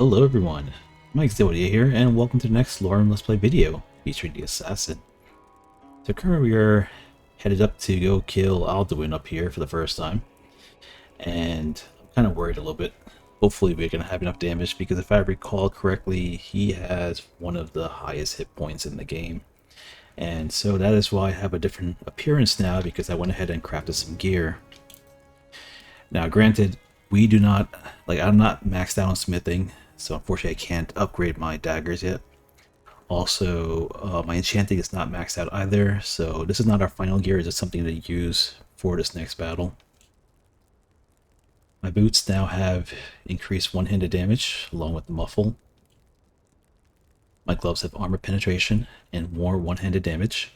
Hello everyone, Mikezodia here, and welcome to the next Lorerim Let's Play video featuring the Assassin. So currently we are headed up to go kill Alduin up here for the first time, and I'm kind of worried a little bit. Hopefully we're going to have enough damage, because if I recall correctly, he has one of the highest hit points in the game. And so that is why I have a different appearance now, because I went ahead and crafted some gear. Now granted, we do not, I'm not maxed out on smithing, so unfortunately I can't upgrade my daggers yet. Also, my enchanting is not maxed out either, so this is not our final gear, it's just something to use for this next battle. My boots now have increased one-handed damage, along with the muffle. My gloves have armor penetration and more one-handed damage.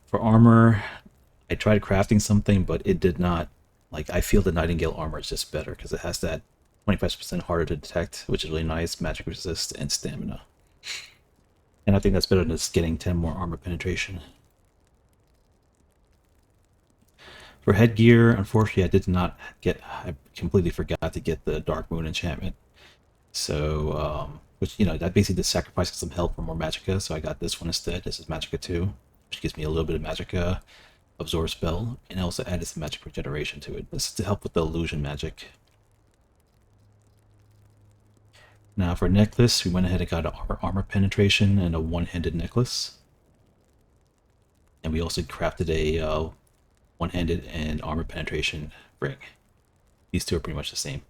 For armor, I tried crafting something, but it did not. I feel the Nightingale armor is just better, because it has that 25% harder to detect, which is really nice, magic resist, and stamina. And I think that's better than just getting 10 more armor penetration. For headgear, unfortunately I did not get, I completely forgot to get the Dark Moon enchantment. So, which, that basically just sacrifices some health for more magicka, so I got this one instead. This is magicka 2, which gives me a little bit of magicka, absorb spell, and I also added some magic regeneration to it. This is to help with the illusion magic. Now for necklace, we went ahead and got an armor penetration and a one-handed necklace. And we also crafted a one-handed and armor penetration ring. These two are pretty much the same.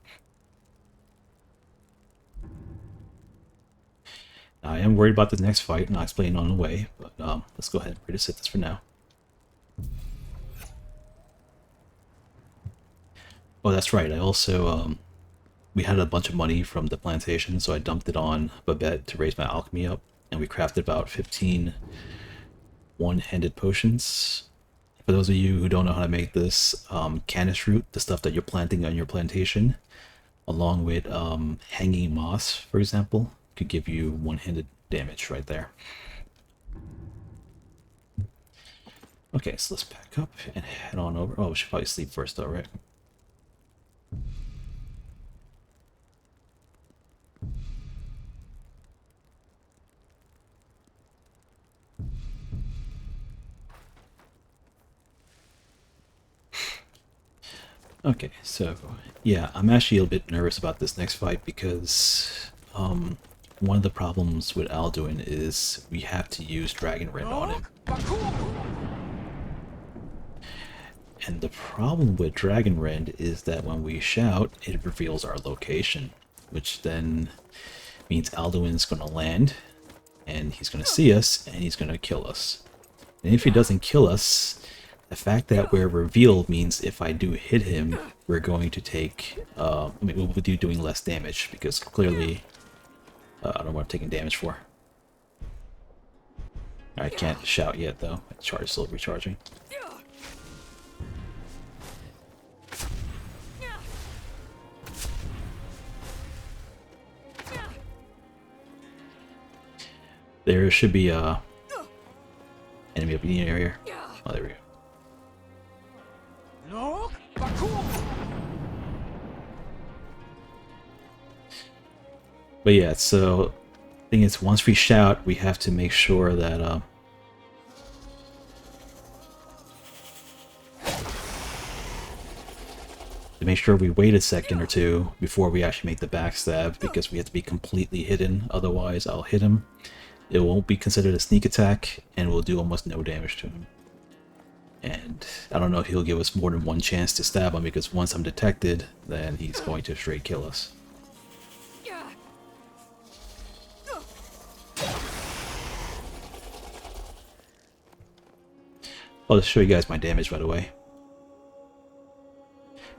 Now, I am worried about the next fight, and I'll explain on the way, but let's go ahead and ready to set this for now. Oh, that's right, I also, we had a bunch of money from the plantation, so I dumped it on Babette to raise my alchemy up, and we crafted about 15 one-handed potions. For those of you who don't know how to make this, canis root, the stuff that you're planting on your plantation, along with hanging moss, for example, could give you one-handed damage right there. Okay, so let's pack up and head on over. Oh, we should probably sleep first though, right? Okay, so yeah, I'm actually a bit nervous about this next fight because one of the problems with Alduin is we have to use Dragon Rend on him. And the problem with Dragon Rend is that when we shout, it reveals our location, which then means Alduin's going to land, and he's going to see us, and he's going to kill us. And if he doesn't kill us, the fact that we're revealed means if I do hit him, we're going to take, we'll be doing less damage, because clearly, I don't know what I'm taking damage for. I can't shout yet though, my charge is still recharging. There should be a enemy up in the area. Oh, there we go. But yeah, so the thing is, once we shout, we have to make sure that we wait a second or two before we actually make the backstab, because we have to be completely hidden, otherwise I'll hit him. It won't be considered a sneak attack, and will do almost no damage to him. And I don't know if he'll give us more than one chance to stab him, because once I'm detected, then he's going to straight kill us. I'll just show you guys my damage, by the way.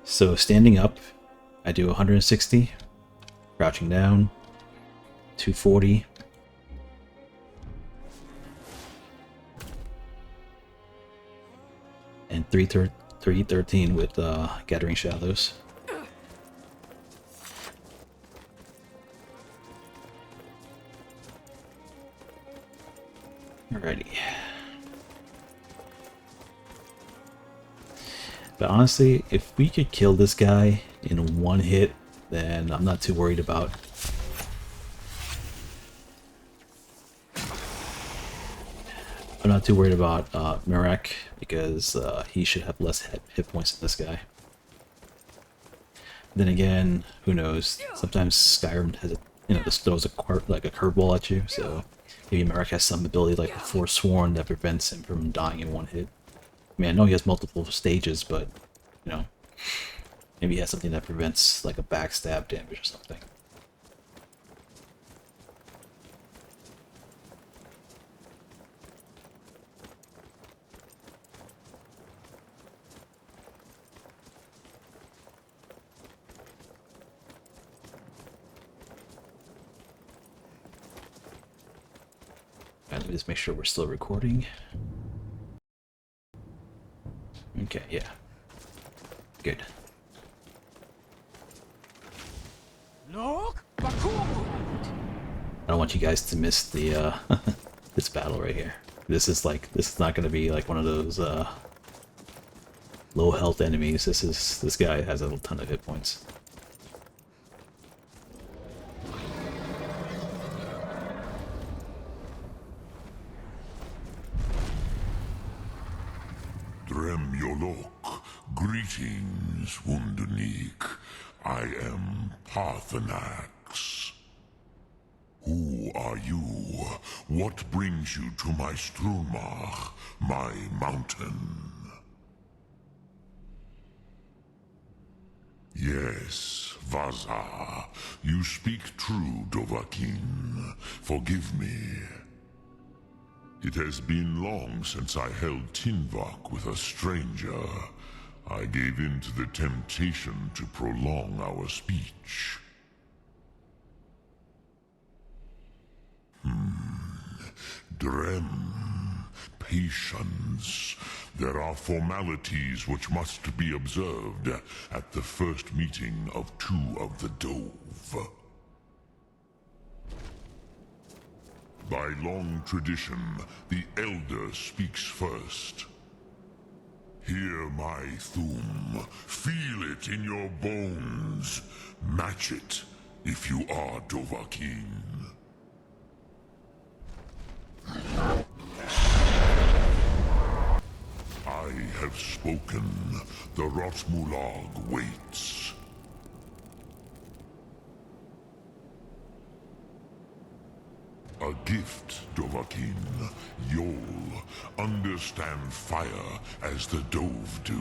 So standing up, I do 160. Crouching down, 240. And 313 with Gathering Shadows. Alrighty. But honestly, if we could kill this guy in one hit, then I'm not too worried about Marek, because he should have less hit points than this guy. Then again, who knows? Sometimes Skyrim has just throws a curveball at you. So maybe Marek has some ability like Forsworn that prevents him from dying in one hit. I mean, I know he has multiple stages, but maybe he has something that prevents like a backstab damage or something. Let me just make sure we're still recording. Okay, yeah. Good. I don't want you guys to miss the this battle right here. This is not gonna be like one of those low health enemies. This guy has a ton of hit points. Greetings, Wunderneek. I am Parthenax. Who are you? What brings you to my Strunmach, my mountain? Yes, Vaza. You speak true, Dovahkiin. Forgive me. It has been long since I held Tinvok with a stranger. I gave in to the temptation to prolong our speech. Drem. Patience. There are formalities which must be observed at the first meeting of two of the Dove. By long tradition, the Elder speaks first. Hear my Thum. Feel it in your bones. Match it if you are Dovahkiin. I have spoken. The Rotmulag waits. A gift, Dovahkiin. You'll understand fire as the Dove do.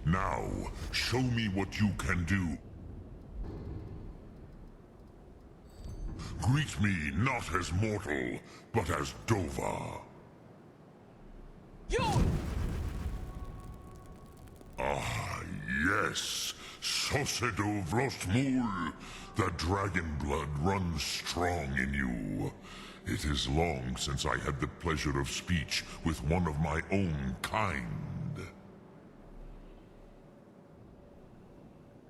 Now, show me what you can do. Greet me not as mortal, but as Dova. Ah, yes. Sosedo Vrostmul. The dragon blood runs strong in you. It is long since I had the pleasure of speech with one of my own kind.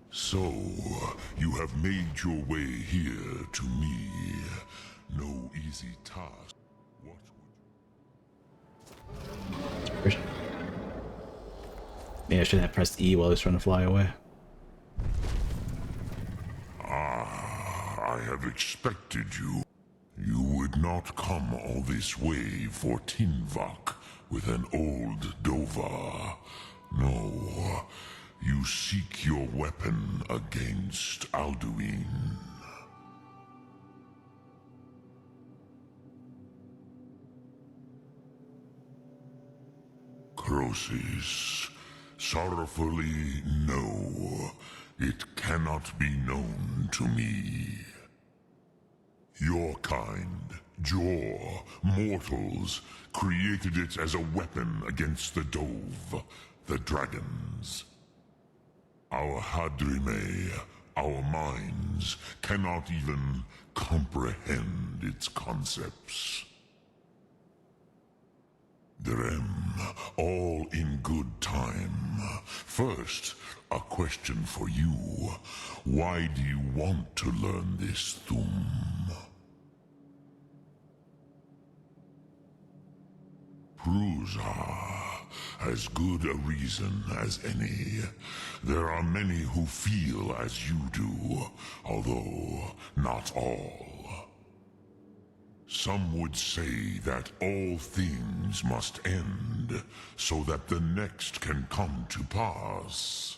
So, you have made your way here to me. No easy task. What would... Maybe I shouldn't have pressed E while I was trying to fly away. I have expected you. You would not come all this way for Tinvok with an old Dova. No, you seek your weapon against Alduin. Crosis, sorrowfully, no. It cannot be known to me. Your kind, Jor, mortals, created it as a weapon against the Dove, the dragons. Our Hadrime, our minds, cannot even comprehend its concepts. Drem, all in good time. First, a question for you. Why do you want to learn this, Thum? Prusa, as good a reason as any. There are many who feel as you do, although not all. Some would say that all things must end, so that the next can come to pass.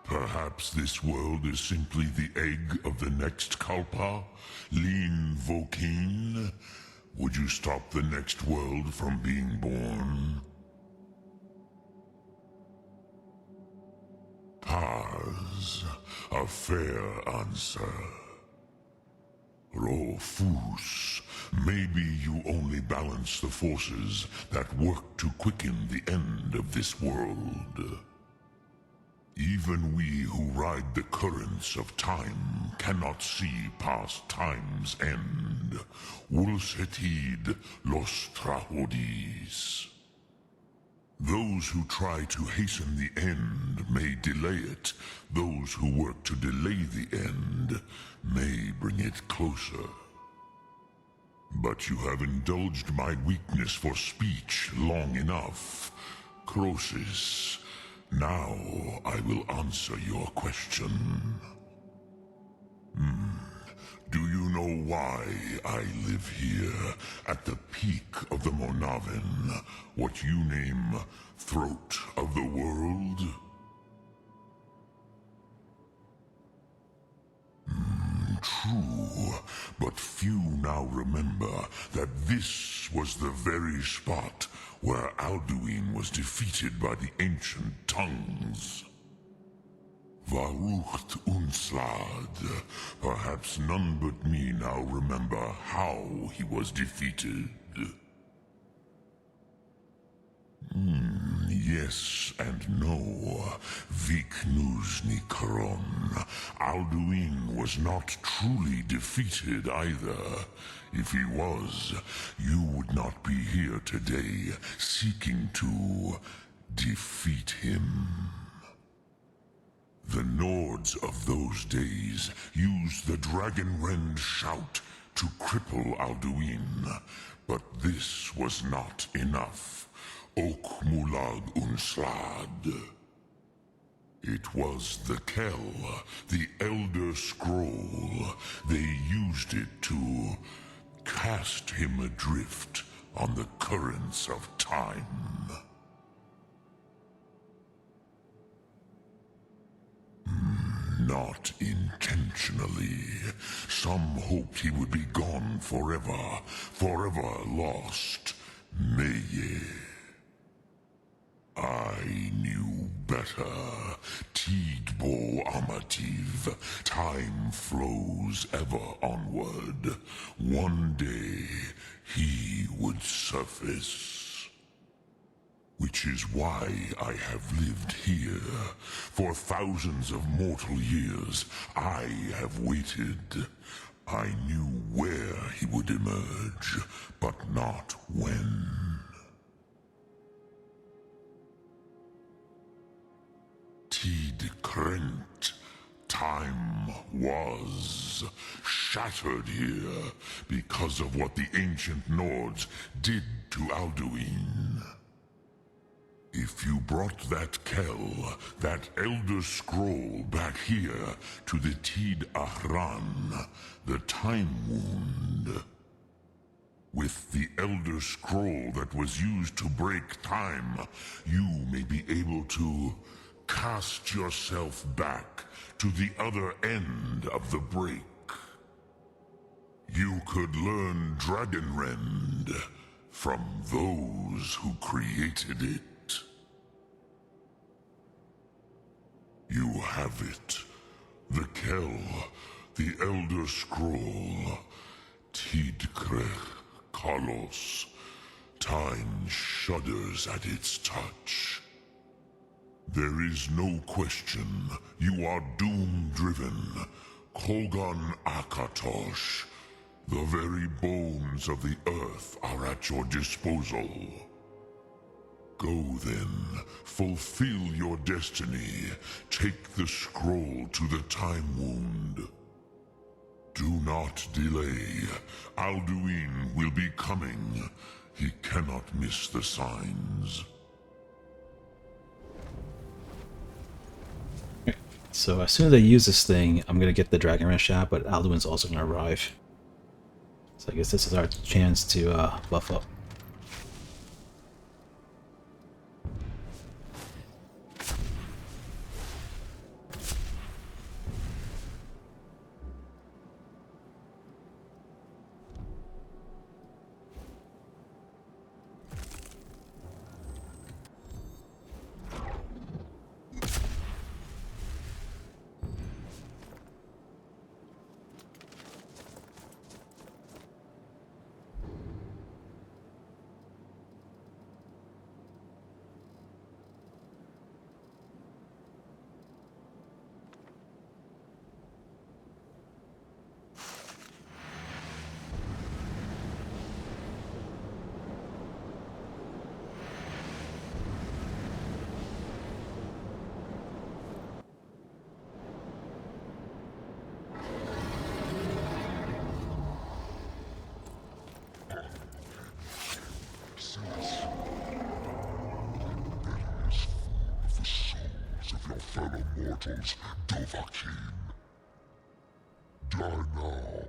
Perhaps this world is simply the egg of the next Kalpa, Lean Vokin. Would you stop the next world from being born? Paz, a fair answer. Rofus, maybe you only balance the forces that work to quicken the end of this world. Even we who ride the currents of time cannot see past time's end. Wulsetid los trahodis. Those who try to hasten the end may delay it. Those who work to delay the end may bring it closer. But you have indulged my weakness for speech long enough. Croesus, now I will answer your question. Do you know why I live here, at the peak of the Monavin, what you name Throat of the World? True, but few now remember that this was the very spot where Alduin was defeated by the ancient tongues. Varucht Unslad. Perhaps none but me now remember how he was defeated. Yes and no. Viknuzny Karon. Alduin was not truly defeated either. If he was, you would not be here today seeking to defeat him. The Nords of those days used the Dragonrend shout to cripple Alduin, but this was not enough. Ok Mulag Unslad. It was the Kell, the Elder Scroll. They used it to cast him adrift on the currents of time. Not intentionally. Some hoped he would be gone forever, forever lost. Meye. I knew better. Tidbo Amativ. Time flows ever onward. One day, he would surface. Which is why I have lived here. For thousands of mortal years, I have waited. I knew where he would emerge, but not when. Tid Krent. Time was shattered here because of what the ancient Nords did to Alduin. If you brought that Kell, that Elder Scroll back here to the Tid Ahran, the Time Wound, with the Elder Scroll that was used to break time, you may be able to cast yourself back to the other end of the break. You could learn Dragonrend from those who created it. You have it. The Kell, the Elder Scroll, Tidkrech Kalos. Time shudders at its touch. There is no question. You are doom-driven. Kogan Akatosh. The very bones of the earth are at your disposal. Go then, fulfill your destiny. Take the scroll to the Time Wound. Do not delay. Alduin will be coming. He cannot miss the signs. So as soon as I use this thing, I'm gonna get the Dragon Rush out, but Alduin's also gonna arrive. So I guess this is our chance to buff up. Fellow mortals, Dovahkiin. Die now.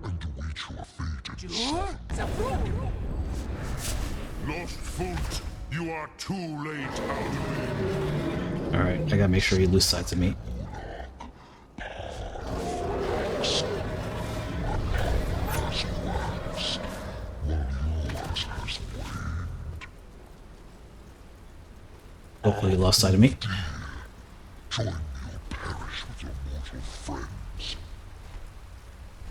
And await your fate in Lost Foot, you are too late, Alduin. Alright, I gotta make sure you lose sight of me. Hopefully you lost sight of me. Join me or perish with your mortal friends.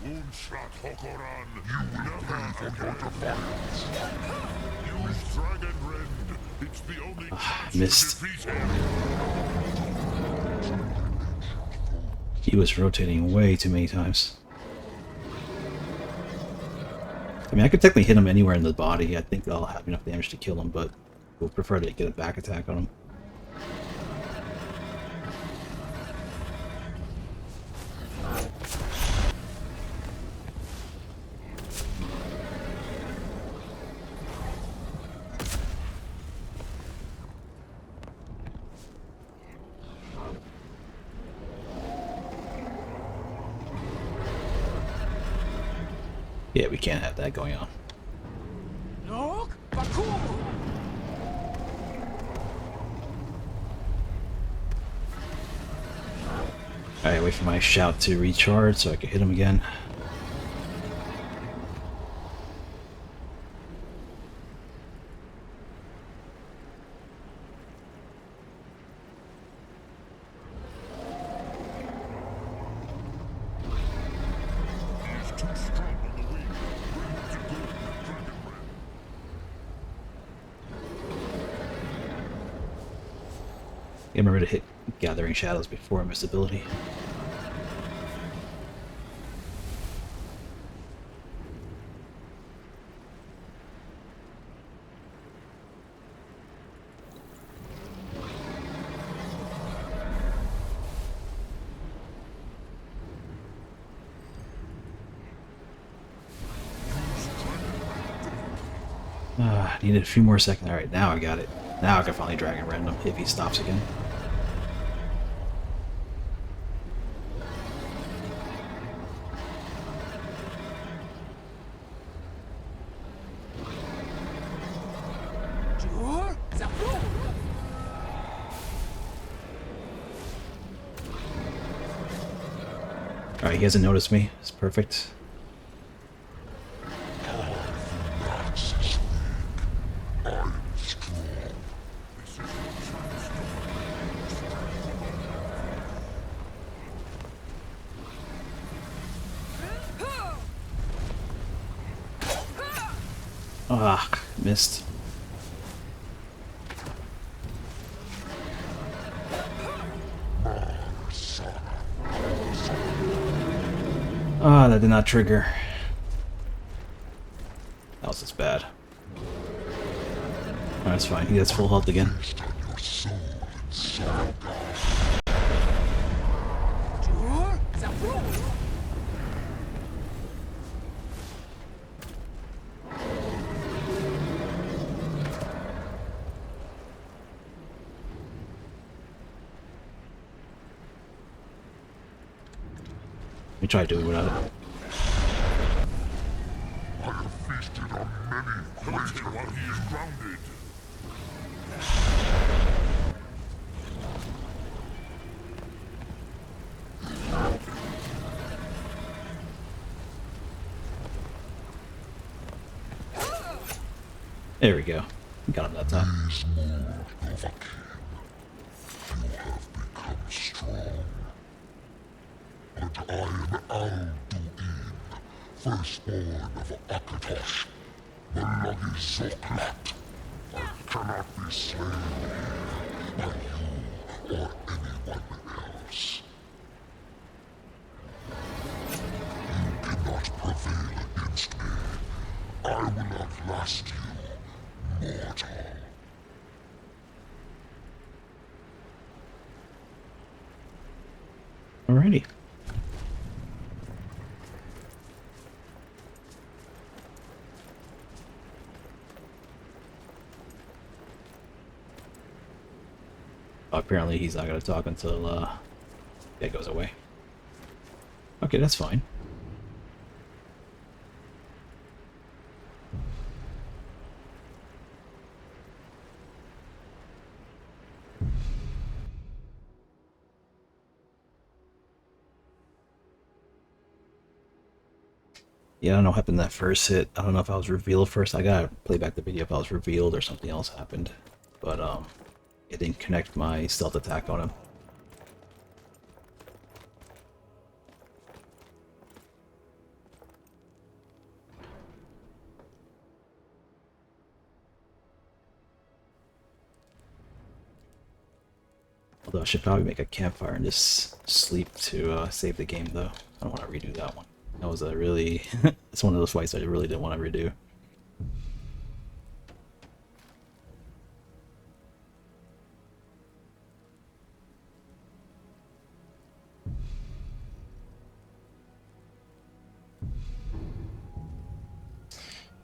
Moonshot Hokoran, you never for your defiance. Use Dragon Rend. It's the only chance missed. to defeat him. He was rotating way too many times. I mean, I could technically hit him anywhere in the body. I think I'll have enough damage to kill him, but we'll prefer to get a back attack on him. Yeah, we can't have that going on. Alright, wait for my shout to recharge so I can hit him again. I remember to hit Gathering Shadows before invisibility. Needed a few more seconds. Alright, now I got it. Now I can finally Dragon Rend him if he stops again. Alright, he hasn't noticed me. It's perfect. Ah, missed. Ah, that did not trigger. That was just bad. That's fine. He has full health again. Let me try doing without it. I have feasted on many greater while he is grounded. There we go. Got him that time. These more, Novakin. You have become strong. But I am Al-Duin, firstborn of Akatosh, the lucky Zoklat. I cannot be slain here by you or anyone else. You cannot prevail against me. I will outlast you, mortal. Alrighty. Apparently he's not going to talk until it goes away. Okay, that's fine. Yeah, I don't know what happened that first hit. I don't know if I was revealed first. I gotta play back the video if I was revealed or something else happened. But it didn't connect my stealth attack on him. Although I should probably make a campfire and just sleep to save the game, though. I don't want to redo that one. That was a really... it's one of those fights I really didn't want to redo.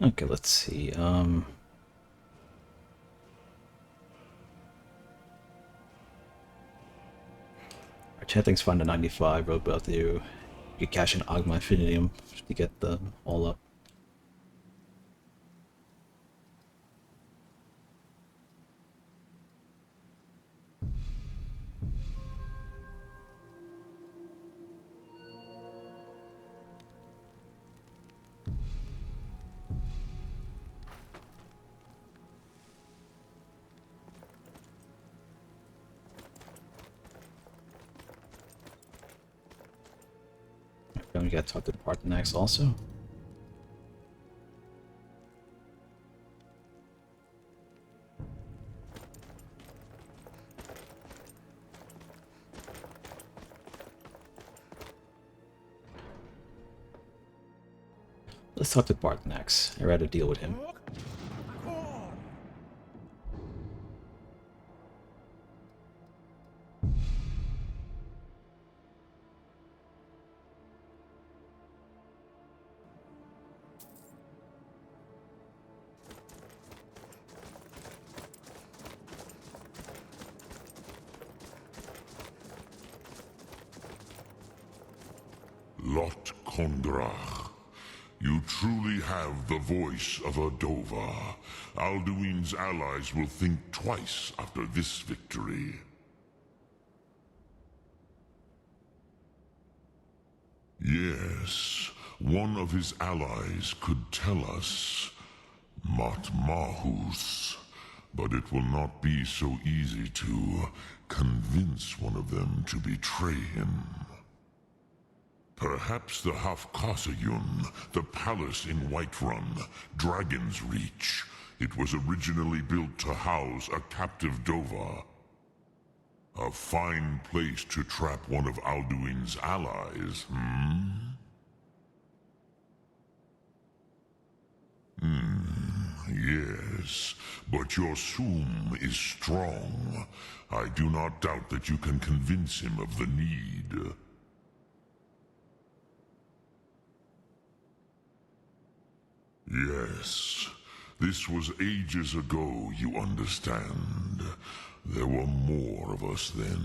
Okay, let's see. Our chanting's fine to 95, but about you could cash in Ogma Infinitum to get them all up. Then we gotta talk to the partner next also. Let's talk to Bart next. I'd rather deal with him. Lot Kondrach, you truly have the voice of a Dova. Alduin's allies will think twice after this victory. Yes, one of his allies could tell us. Mat Mahus. But it will not be so easy to convince one of them to betray him. Perhaps the Hafkasayun, the palace in Whiterun, Dragon's Reach. It was originally built to house a captive Dova. A fine place to trap one of Alduin's allies, yes. years, but your Soom is strong. I do not doubt that you can convince him of the need. Yes, this was ages ago, you understand. There were more of us then.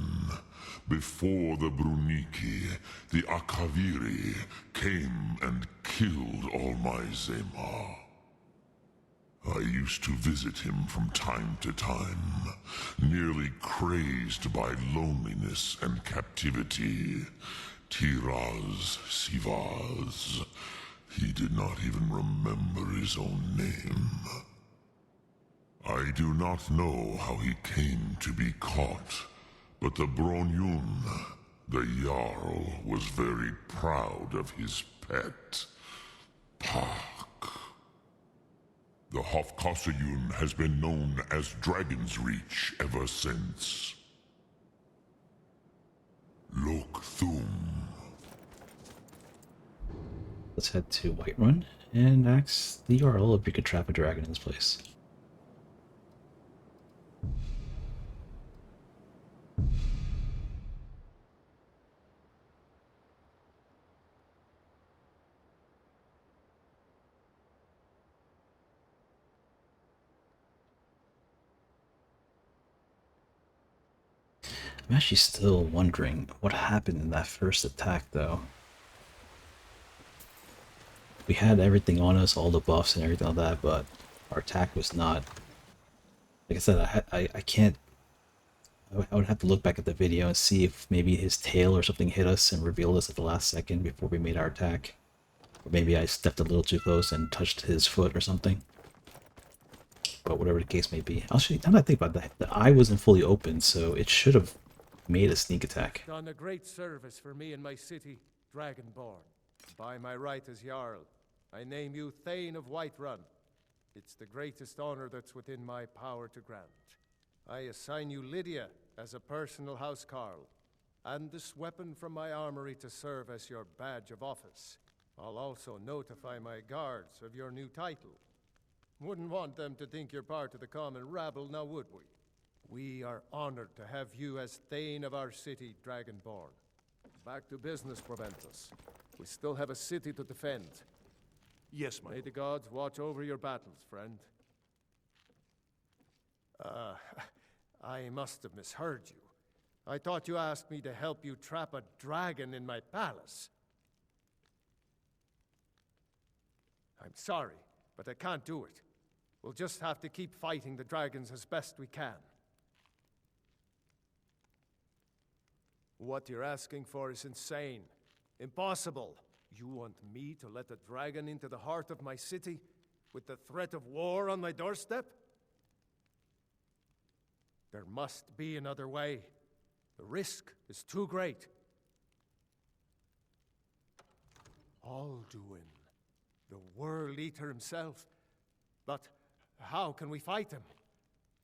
Before the Bruniki, the Akaviri came and killed all my Zema. I used to visit him from time to time, nearly crazed by loneliness and captivity. Tiraz Sivaz. He did not even remember his own name. I do not know how he came to be caught, but the Bronyun, the Jarl, was very proud of his pet, Pak. The Hofkosayun has been known as Dragon's Reach ever since. Look Thum. Let's head to Whiterun and ask the Jarl if we could trap a dragon in this place. I'm actually still wondering what happened in that first attack, though. We had everything on us, all the buffs and everything like that, but our attack was not. Like I said, I can't. I would have to look back at the video and see if maybe his tail or something hit us and revealed us at the last second before we made our attack. Or maybe I stepped a little too close and touched his foot or something. But whatever the case may be. Actually, now that I think about that, the eye wasn't fully open, so it should have made a sneak attack. Done a great service for me and my city, Dragonborn. By my right as Jarl, I name you Thane of Whiterun. It's the greatest honor that's within my power to grant. I assign you Lydia as a personal housecarl, and this weapon from my armory to serve as your badge of office. I'll also notify my guards of your new title. Wouldn't want them to think you're part of the common rabble, now would we? We are honored to have you as Thane of our city, Dragonborn. Back to business, Proventus. We still have a city to defend. Yes, my May the gods watch over your battles, friend. I must have misheard you. I thought you asked me to help you trap a dragon in my palace. I'm sorry, but I can't do it. We'll just have to keep fighting the dragons as best we can. What you're asking for is insane. Impossible. You want me to let a dragon into the heart of my city with the threat of war on my doorstep? There must be another way. The risk is too great. Alduin, the World Eater himself. But how can we fight him?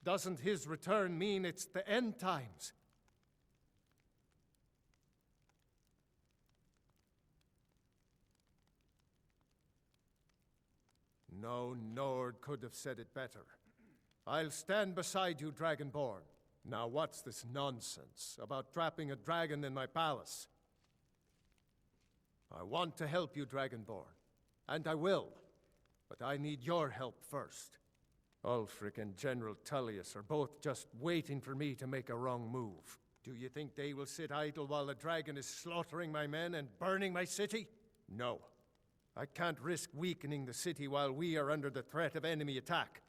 Doesn't his return mean it's the end times? No Nord could have said it better. I'll stand beside you, Dragonborn. Now what's this nonsense about trapping a dragon in my palace? I want to help you, Dragonborn, and I will, but I need your help first. Ulfric and General Tullius are both just waiting for me to make a wrong move. Do you think they will sit idle while the dragon is slaughtering my men and burning my city? No. I can't risk weakening the city while we are under the threat of enemy attack.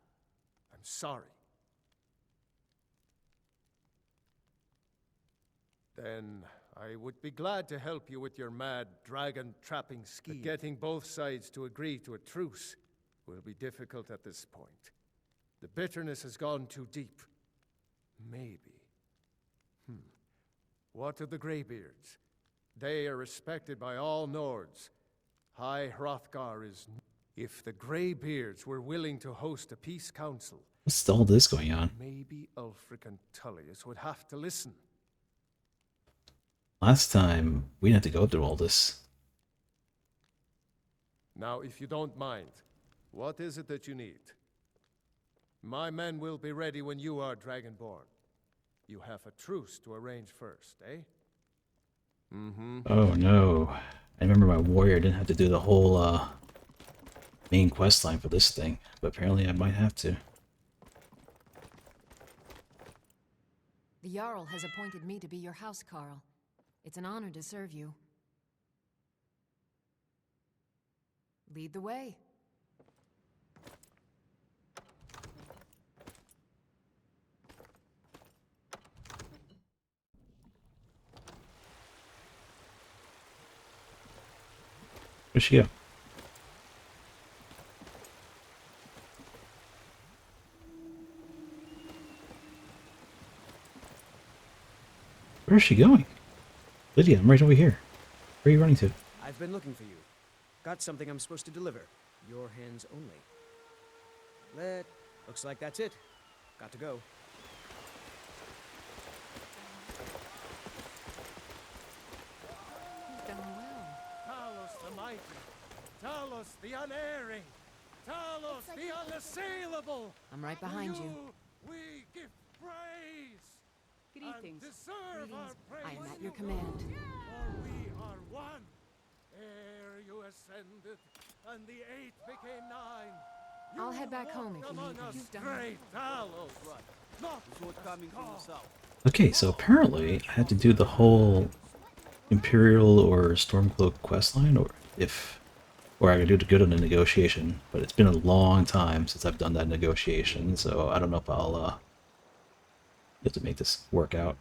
I'm sorry. Then I would be glad to help you with your mad dragon-trapping scheme. But getting both sides to agree to a truce will be difficult at this point. The bitterness has gone too deep. Maybe. What of the Greybeards? They are respected by all Nords. High Hrothgar is... If the Greybeards were willing to host a peace council... What's all this going on? Maybe Ulfric and Tullius would have to listen. Last time, we didn't have to go through all this. Now, if you don't mind, what is it that you need? My men will be ready when you are Dragonborn. You have a truce to arrange first, eh? Mm-hmm. Oh no. I remember my warrior didn't have to do the whole main quest line for this thing, but apparently I might have to. The Jarl has appointed me to be your housecarl. It's an honor to serve you. Lead the way. Where'd she go? Where's she going? Lydia, I'm right over here. Where are you running to? I've been looking for you. Got something I'm supposed to deliver. Your hands only. Looks like that's it. Got to go. You've done well. Talos the mighty, Talos the unerring, Talos the unassailable. I'm right behind you. We give praise. Greetings. And deserve our praise. I am at your command. For we are one. Ere you ascended, and the 8 became 9. I'll head back home if you among need us me. You've done great Talos. Not Coming from the south. Okay, so apparently I had to do the whole Imperial or Stormcloak questline, or I could do the good on the negotiation, but it's been a long time since I've done that negotiation, so I don't know if I'll have to make this work out.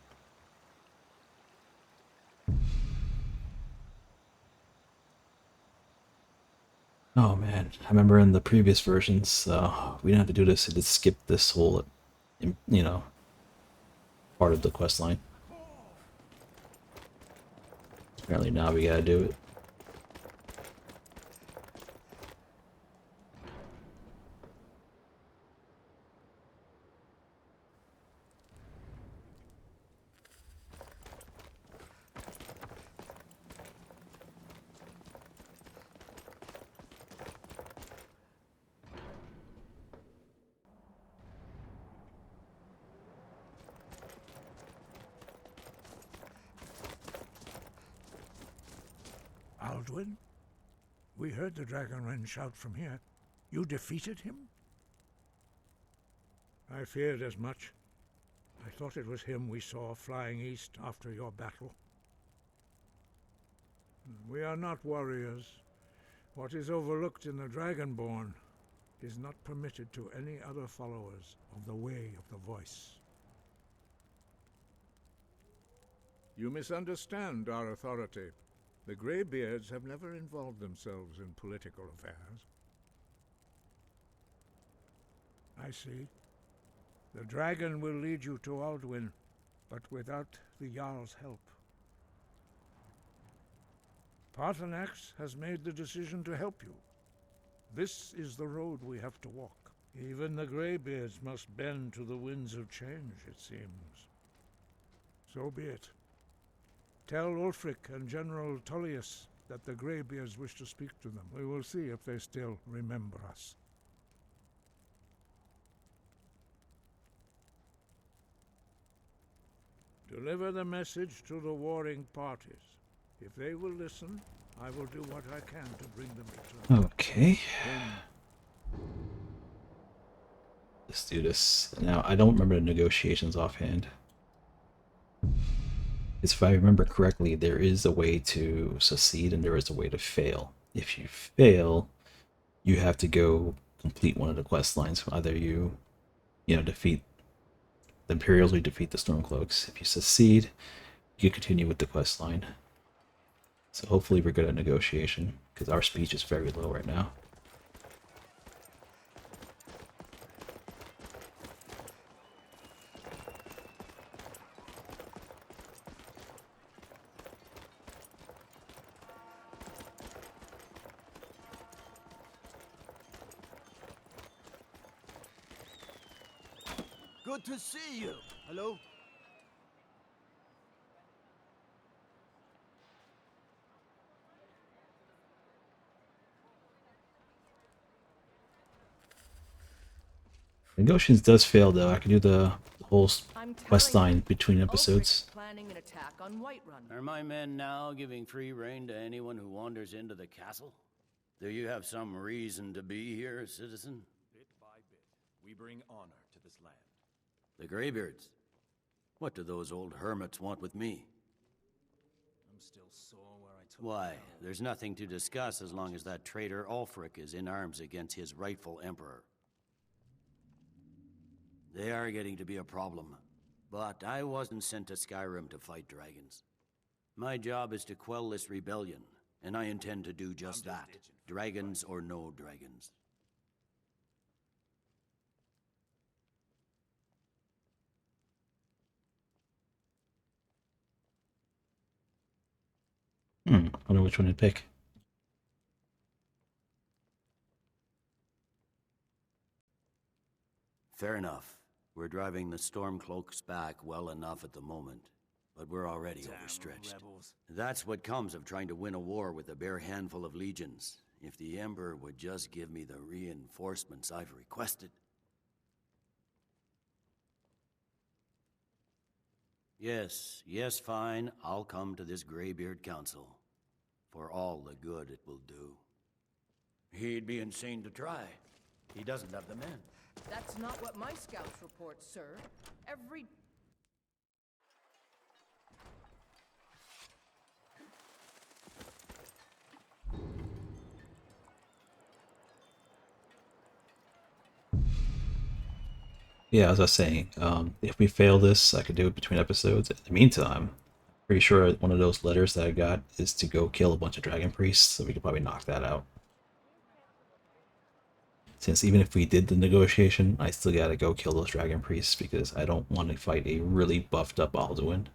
Oh man, I remember in the previous versions, we didn't have to do this, it just skipped this whole, part of the quest line. Apparently now we gotta do it. Alduin? We heard the Dragonren shout from here. You defeated him? I feared as much. I thought it was him we saw flying east after your battle. We are not warriors. What is overlooked in the Dragonborn is not permitted to any other followers of the Way of the Voice. You misunderstand our authority. The Greybeards have never involved themselves in political affairs. I see. The dragon will lead you to Alduin, but without the Jarl's help. Paarthurnax has made the decision to help you. This is the road we have to walk. Even the Greybeards must bend to the winds of change, it seems. So be it. Tell Ulfric and General Tullius that the Greybeards wish to speak to them. We will see if they still remember us. Deliver the message to the warring parties. If they will listen, I will do what I can to bring them return. Okay. Let's do this. Now, I don't remember the negotiations offhand. If I remember correctly, there is a way to succeed and there is a way to fail. If you fail, you have to go complete one of the quest lines. Either you defeat the Imperials or you defeat the Stormcloaks. If you succeed, you can continue with the quest line. So hopefully we're good at negotiation, because our speech is very low right now. Good to see you. Hello? Negotiations does fail though. I can do the whole I'm quest telling you, line between Ulfric's episodes. planning an attack on Whiterun. Are my men now giving free rein to anyone who wanders into the castle? Do you have some reason to be here, citizen? Bit by bit, we bring honor to this land. The Greybeards? What do those old hermits want with me? I'm still sore where I took Why, them down. there's nothing to discuss as long as that traitor Ulfric is in arms against his rightful emperor. They are getting to be a problem, but I wasn't sent to Skyrim to fight dragons. My job is to quell this rebellion, and I intend to do just that, dragons or no dragons. I wonder which one to pick. Fair enough. We're driving the Stormcloaks back well enough at the moment, but we're already overstretched. Rebels. That's what comes of trying to win a war with a bare handful of legions. If the Emperor would just give me the reinforcements I've requested. Yes, fine. I'll come to this Greybeard Council. For all the good it will do. He'd be insane to try. He doesn't have the men. That's not what my scouts report, sir. Every... Yeah, as I was saying, if we fail this, I could do it between episodes. In the meantime, pretty sure one of those letters that I got is to go kill a bunch of dragon priests, so we could probably knock that out. Since even if we did the negotiation, I still gotta go kill those dragon priests because I don't want to fight a really buffed up Alduin.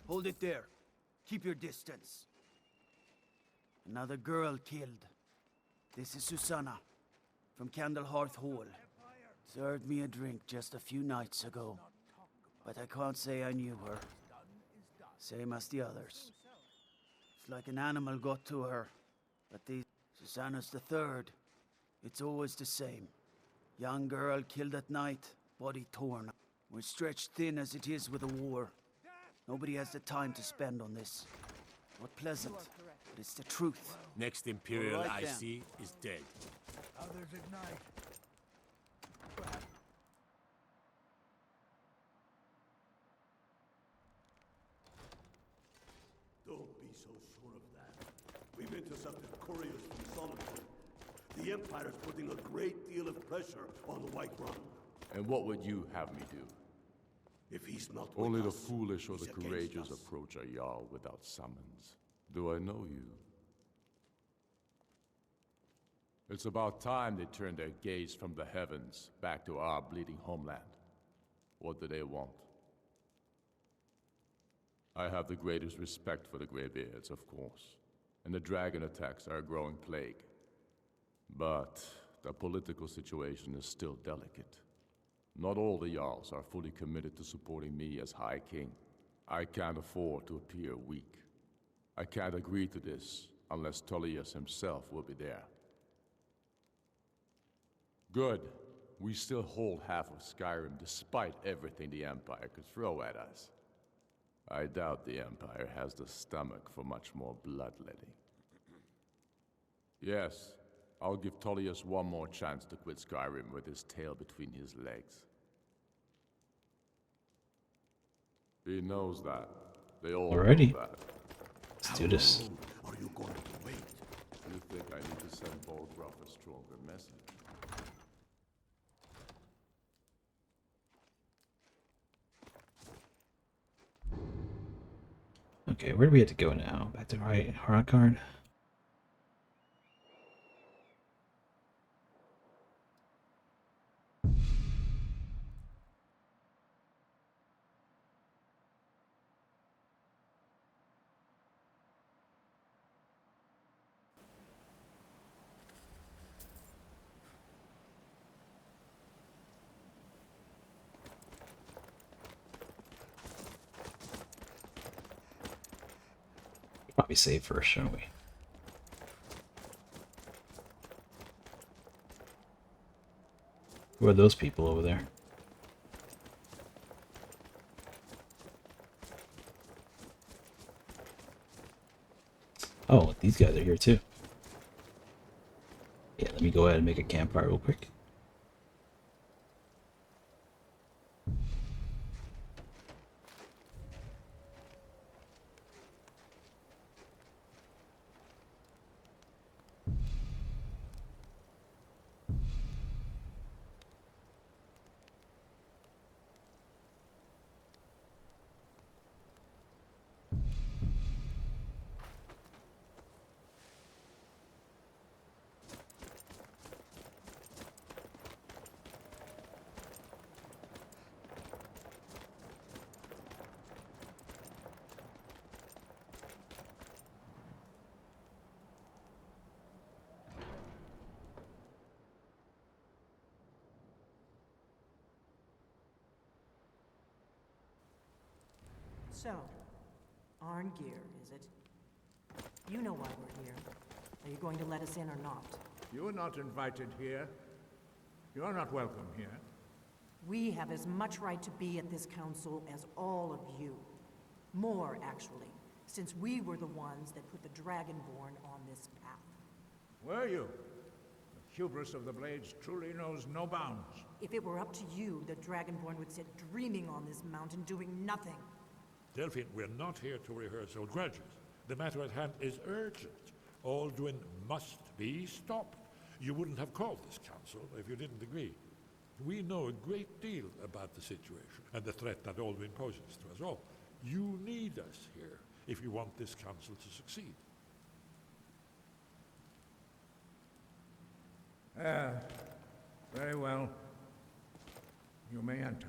Hold it there. Keep your distance. Another girl killed. This is Susanna, from Candlehearth Hall. Served me a drink just a few nights ago. But I can't say I knew her. Same as the others. It's like an animal got to her. But Susanna's the third. It's always the same. Young girl killed at night, body torn. We're stretched thin as it is with the war. Nobody has the time to spend on this. Not pleasant, but it's the truth. Next Imperial All right, I then. see is dead. Others ignite. Don't be so sure of that. We've intercepted couriers from Solitude. The Empire's putting a great deal of pressure on Whiterun. And what would you have me do? If he's not with Only the us, foolish or the he's against courageous us. approach a Jarl without summons. Do I know you? It's about time they turned their gaze from the heavens back to our bleeding homeland. What do they want? I have the greatest respect for the Greybeards, of course, and the dragon attacks are a growing plague. But the political situation is still delicate. Not all the Jarls are fully committed to supporting me as High King. I can't afford to appear weak. I can't agree to this unless Tullius himself will be there. Good. We still hold half of Skyrim despite everything the Empire could throw at us. I doubt the Empire has the stomach for much more bloodletting. Yes, I'll give Tullius one more chance to quit Skyrim with his tail between his legs. He knows that. They all Alrighty. know that. Let's do this. Are you going to wait? You think I need to send Bolgraf a stronger message? Okay, where do we have to go now? Back to Hardcard? probably save first, shouldn't we? Who are those people over there? Oh, these guys are here too. Yeah, let me go ahead and make a campfire real quick. So, Arngeir, is it? You know why we're here. Are you going to let us in or not? You are not invited here. You are not welcome here. We have as much right to be at this council as all of you. More, actually, since we were the ones that put the Dragonborn on this path. Were you? The hubris of the Blades truly knows no bounds. If it were up to you, the Dragonborn would sit dreaming on this mountain doing nothing. Delphine, we're not here to rehearse old grudges. The matter at hand is urgent. Alduin must be stopped. You wouldn't have called this council if you didn't agree. We know a great deal about the situation and the threat that Alduin poses to us all. You need us here if you want this council to succeed. Very well. You may enter.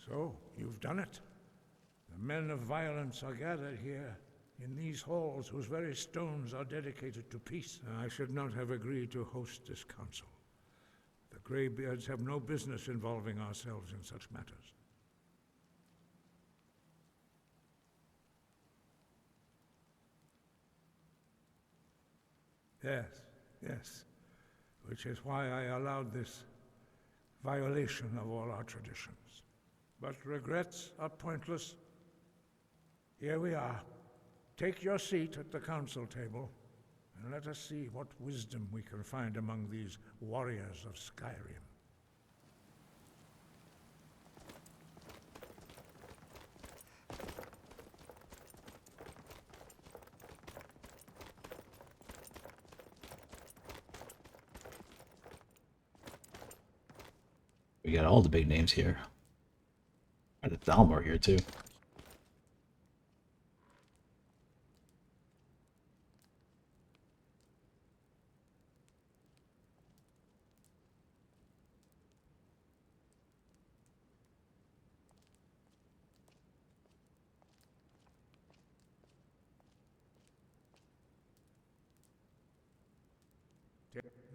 So, you've done it. The men of violence are gathered here, in these halls whose very stones are dedicated to peace. I should not have agreed to host this council. The Greybeards have no business involving ourselves in such matters. Yes, yes. Which is why I allowed this violation of all our traditions. But regrets are pointless. Here we are. Take your seat at the council table, and let us see what wisdom we can find among these warriors of Skyrim. We got all the big names here. And the Thalmor here too.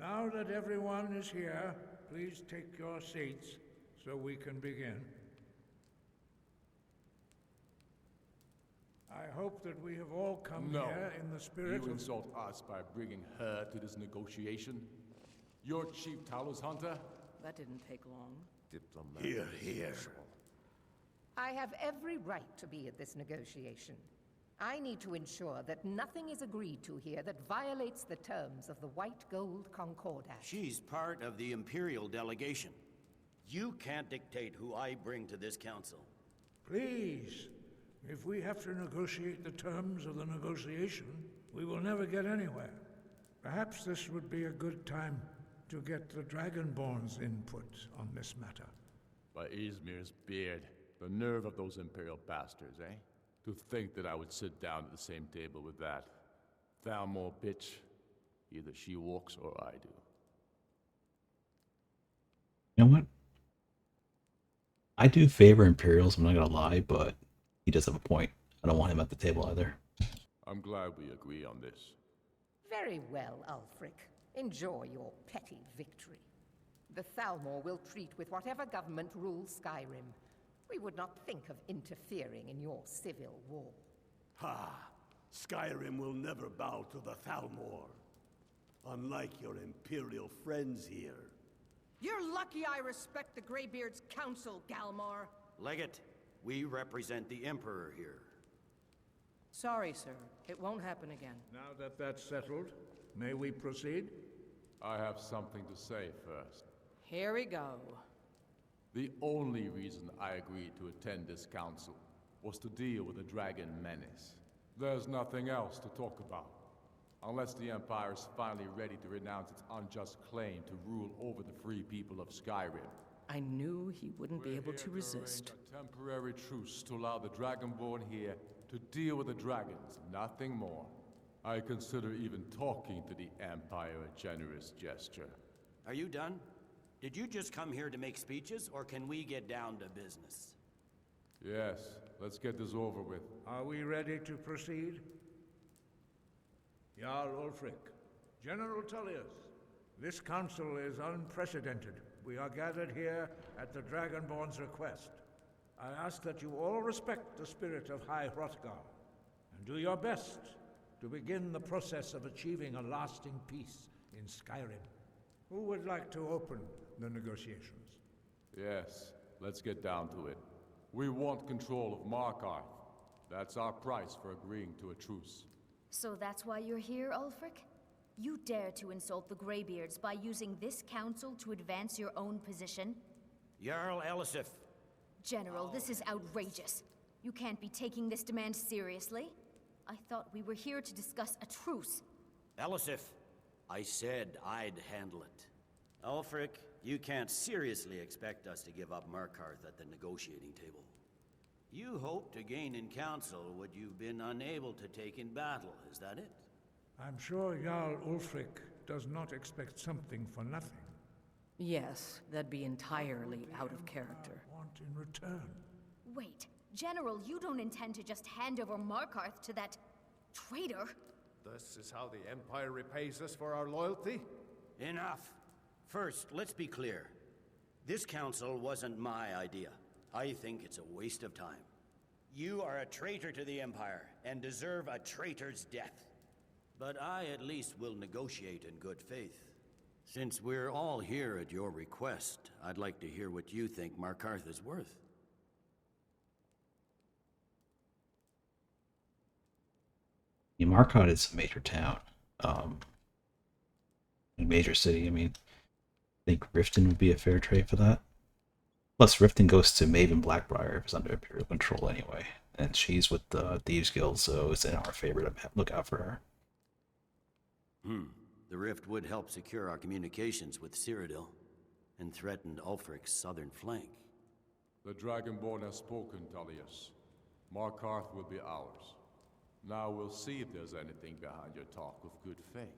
Now that everyone is here, please take your seats so we can begin. I hope that we have all come here in the spirit You of... insult us by bringing her to this negotiation? Your chief Talos hunter? That didn't take long. Diplomat. Here, here. I have every right to be at this negotiation. I need to ensure that nothing is agreed to here that violates the terms of the White Gold Concordat. She's part of the Imperial delegation. You can't dictate who I bring to this council. Please, if we have to negotiate the terms of the negotiation, we will never get anywhere. Perhaps this would be a good time to get the Dragonborn's input on this matter. By Izmir's beard, the nerve of those Imperial bastards, eh? To think that I would sit down at the same table with that Thalmor bitch. Either she walks or I do. You know what? I do favor Imperials, I'm not gonna lie, but he does have a point. I don't want him at the table either. I'm glad we agree on this. Very well, Ulfric. Enjoy your petty victory. The Thalmor will treat with whatever government rules Skyrim. We would not think of interfering in your civil war. Ha! Skyrim will never bow to the Thalmor. Unlike your Imperial friends here. You're lucky I respect the Greybeard's counsel, Galmar. Legate, we represent the Emperor here. Sorry, sir. It won't happen again. Now that that's settled, may we proceed? I have something to say first. Here we go. The only reason I agreed to attend this council was to deal with the Dragon Menace. There's nothing else to talk about. Unless the Empire is finally ready to renounce its unjust claim to rule over the free people of Skyrim. I knew he wouldn't be able to resist. A temporary truce to allow the Dragonborn here to deal with the dragons, nothing more. I consider even talking to the Empire a generous gesture. Are you done? Did you just come here to make speeches, or can we get down to business? Yes, let's get this over with. Are we ready to proceed? Jarl Ulfric, General Tullius, this council is unprecedented. We are gathered here at the Dragonborn's request. I ask that you all respect the spirit of High Hrothgar, and do your best to begin the process of achieving a lasting peace in Skyrim. Who would like to open the negotiations? Yes, let's get down to it. We want control of Markarth. That's our price for agreeing to a truce. So that's why you're here, Ulfric? You dare to insult the Greybeards by using this council to advance your own position? Jarl Elisif. General, this is outrageous. You can't be taking this demand seriously. I thought we were here to discuss a truce. Elisif, I said I'd handle it. Ulfric, you can't seriously expect us to give up Markarth at the negotiating table. You hoped to gain in council what you've been unable to take in battle, is that it? I'm sure Jarl Ulfric does not expect something for nothing. Yes, that'd be entirely out of character. Want in return? Wait, General, you don't intend to just hand over Markarth to that traitor? This is how the Empire repays us for our loyalty? Enough. First, let's be clear. This council wasn't my idea. I think it's a waste of time. You are a traitor to the Empire, and deserve a traitor's death. But I at least will negotiate in good faith. Since we're all here at your request, I'd like to hear what you think Markarth is worth. Markarth is a major town. A major city, I mean. I think Riften would be a fair trade for that. Plus, Riften goes to Maven Blackbriar if it's under Imperial control anyway. And she's with the Thieves Guild, so it's in our favor to look out for her. The rift would help secure our communications with Cyrodiil, and threatened Ulfric's southern flank. The Dragonborn has spoken, Tullius. Markarth will be ours. Now we'll see if there's anything behind your talk of good faith.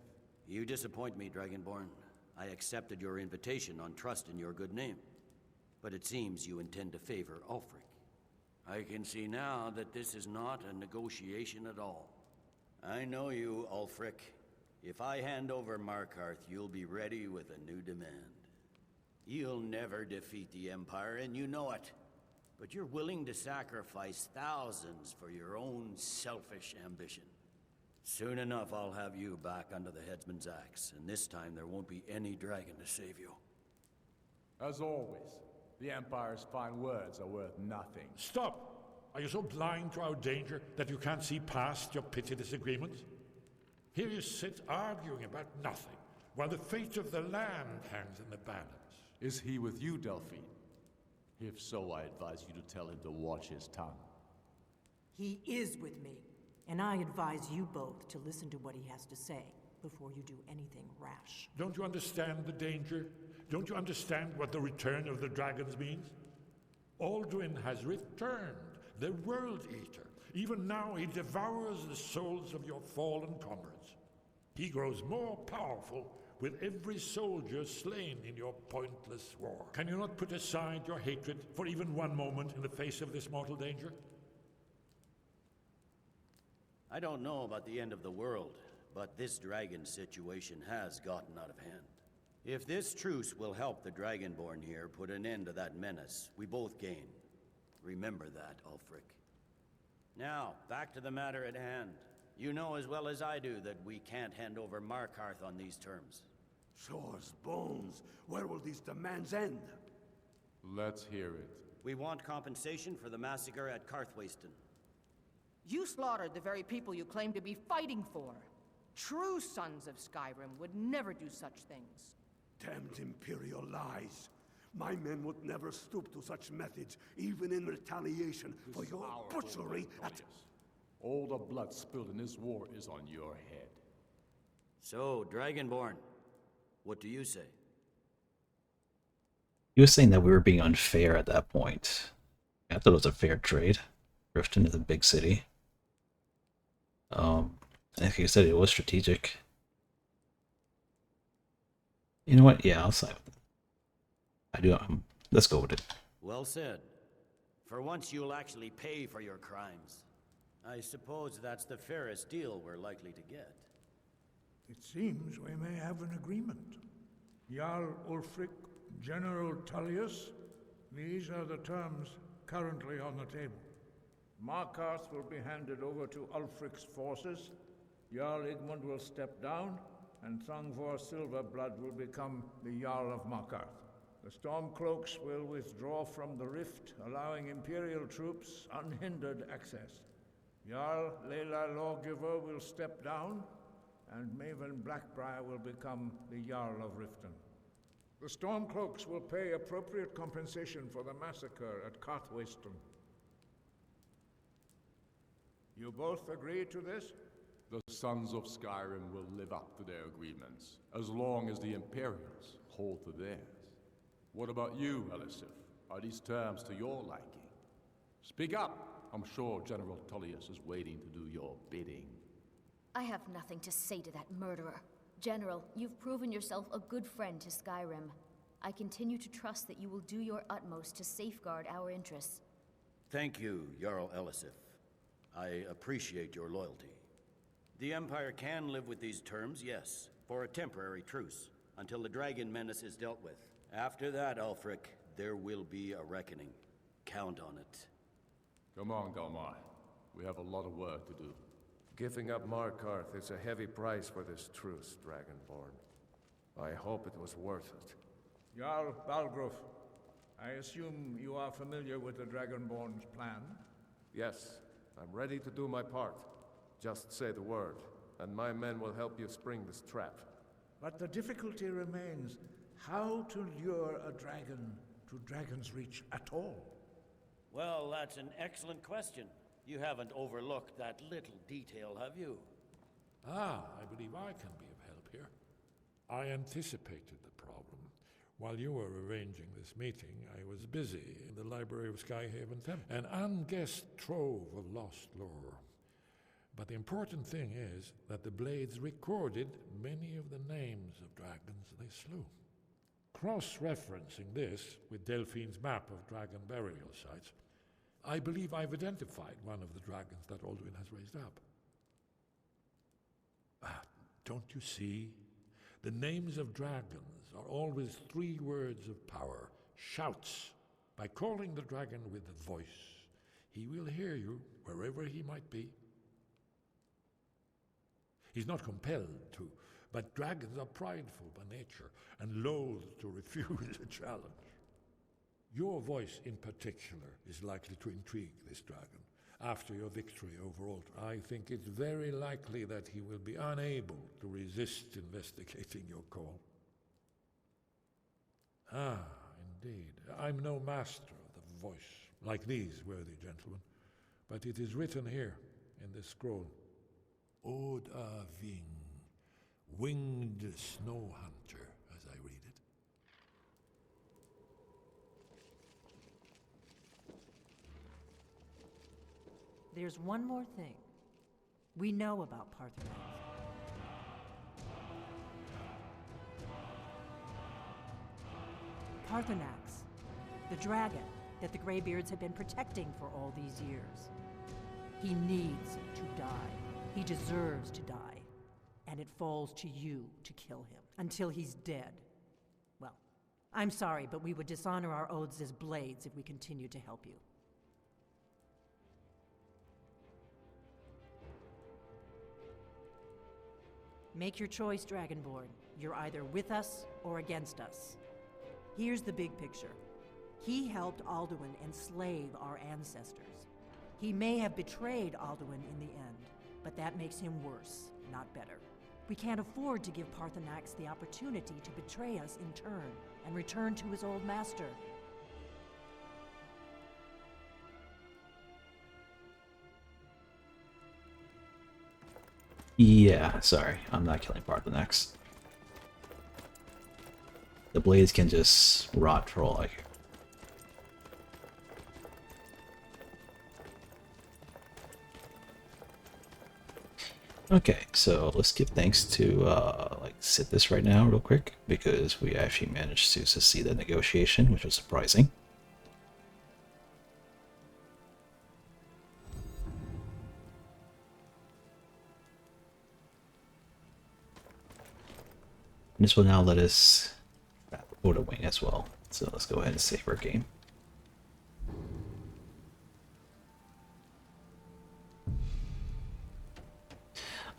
You disappoint me, Dragonborn. I accepted your invitation on trust in your good name. But it seems you intend to favor Ulfric. I can see now that this is not a negotiation at all. I know you, Ulfric. If I hand over Markarth, you'll be ready with a new demand. You'll never defeat the Empire, and you know it. But you're willing to sacrifice thousands for your own selfish ambition. Soon enough, I'll have you back under the headsman's axe, and this time there won't be any dragon to save you. As always, the Empire's fine words are worth nothing. Stop! Are you so blind to our danger that you can't see past your petty disagreements? Here you sit arguing about nothing, while the fate of the land hangs in the balance. Is he with you, Delphine? If so, I advise you to tell him to watch his tongue. He is with me, and I advise you both to listen to what he has to say before you do anything rash. Don't you understand the danger? Don't you understand what the return of the dragons means? Alduin has returned, the World Eater. Even now he devours the souls of your fallen comrades. He grows more powerful with every soldier slain in your pointless war. Can you not put aside your hatred for even one moment in the face of this mortal danger? I don't know about the end of the world, but this dragon situation has gotten out of hand. If this truce will help the Dragonborn here put an end to that menace, we both gain. Remember that, Ulfric. Now, back to the matter at hand. You know as well as I do that we can't hand over Markarth on these terms. Shores, bones, where will these demands end? Let's hear it. We want compensation for the massacre at Karthwasten. You slaughtered the very people you claim to be fighting for. True sons of Skyrim would never do such things. Damned Imperial lies. My men would never stoop to such methods, even in retaliation for your butchery at... All the blood spilled in this war is on your head. So, Dragonborn, what do you say? He was saying that we were being unfair at that point. I thought it was a fair trade. Riften is a big city. Like you said, it was strategic. You know what? Yeah, I'll side with it. I do. Let's go with it. Well said. For once you'll actually pay for your crimes. I suppose that's the fairest deal we're likely to get. It seems we may have an agreement. Jarl Ulfric, General Tullius, these are the terms currently on the table. Markarth will be handed over to Ulfric's forces, Jarl Igmund will step down, and Thangvor Silverblood will become the Jarl of Markarth. The Stormcloaks will withdraw from the rift, allowing Imperial troops unhindered access. Jarl Leila Lawgiver will step down, and Maven Blackbriar will become the Jarl of Riften. The Stormcloaks will pay appropriate compensation for the massacre at Karthwasten. You both agree to this? The Sons of Skyrim will live up to their agreements, as long as the Imperials hold to theirs. What about you, Elisif? Are these terms to your liking? Speak up! I'm sure General Tullius is waiting to do your bidding. I have nothing to say to that murderer. General, you've proven yourself a good friend to Skyrim. I continue to trust that you will do your utmost to safeguard our interests. Thank you, Jarl Elisif. I appreciate your loyalty. The Empire can live with these terms, yes, for a temporary truce, until the dragon menace is dealt with. After that, Ulfric, there will be a reckoning. Count on it. Come on, Galmar. We have a lot of work to do. Giving up Markarth is a heavy price for this truce, Dragonborn. I hope it was worth it. Jarl Balgruf, I assume you are familiar with the Dragonborn's plan? Yes, I'm ready to do my part. Just say the word, and my men will help you spring this trap. But the difficulty remains how to lure a dragon to Dragon's Reach at all. Well, that's an excellent question. You haven't overlooked that little detail, have you? I believe I can be of help here. I anticipated the problem. While you were arranging this meeting, I was busy in the library of Skyhaven Temple, an unguessed trove of lost lore. But the important thing is that the Blades recorded many of the names of dragons they slew. Cross-referencing this with Delphine's map of dragon burial sites, I believe I've identified one of the dragons that Alduin has raised up. Don't you see? The names of dragons are always 3 words of power. Shouts. By calling the dragon with a voice, he will hear you wherever he might be. He's not compelled to, but dragons are prideful by nature and loath to refuse a challenge. Your voice in particular is likely to intrigue this dragon. After your victory over Ultra, I think it's very likely that he will be unable to resist investigating your call. Indeed. I'm no master of the voice, like these worthy gentlemen, but it is written here in this scroll. Oda Ving, winged snow hunter, as I read it. There's one more thing. We know about Paarthurnax. Paarthurnax, the dragon that the Greybeards have been protecting for all these years. He needs to die. He deserves to die. And it falls to you to kill him until he's dead. Well, I'm sorry, but we would dishonor our oaths as Blades if we continue to help you. Make your choice, Dragonborn. You're either with us or against us. Here's the big picture. He helped Alduin enslave our ancestors. He may have betrayed Alduin in the end, but that makes him worse, not better. We can't afford to give Paarthurnax the opportunity to betray us in turn and return to his old master. Yeah, sorry, I'm not killing Paarthurnax. The blades can just rot for all I care. Okay, so let's give thanks to like sit this right now real quick because we actually managed to succeed the negotiation, which was surprising. And this will now let us go to wing as well. So let's go ahead and save our game.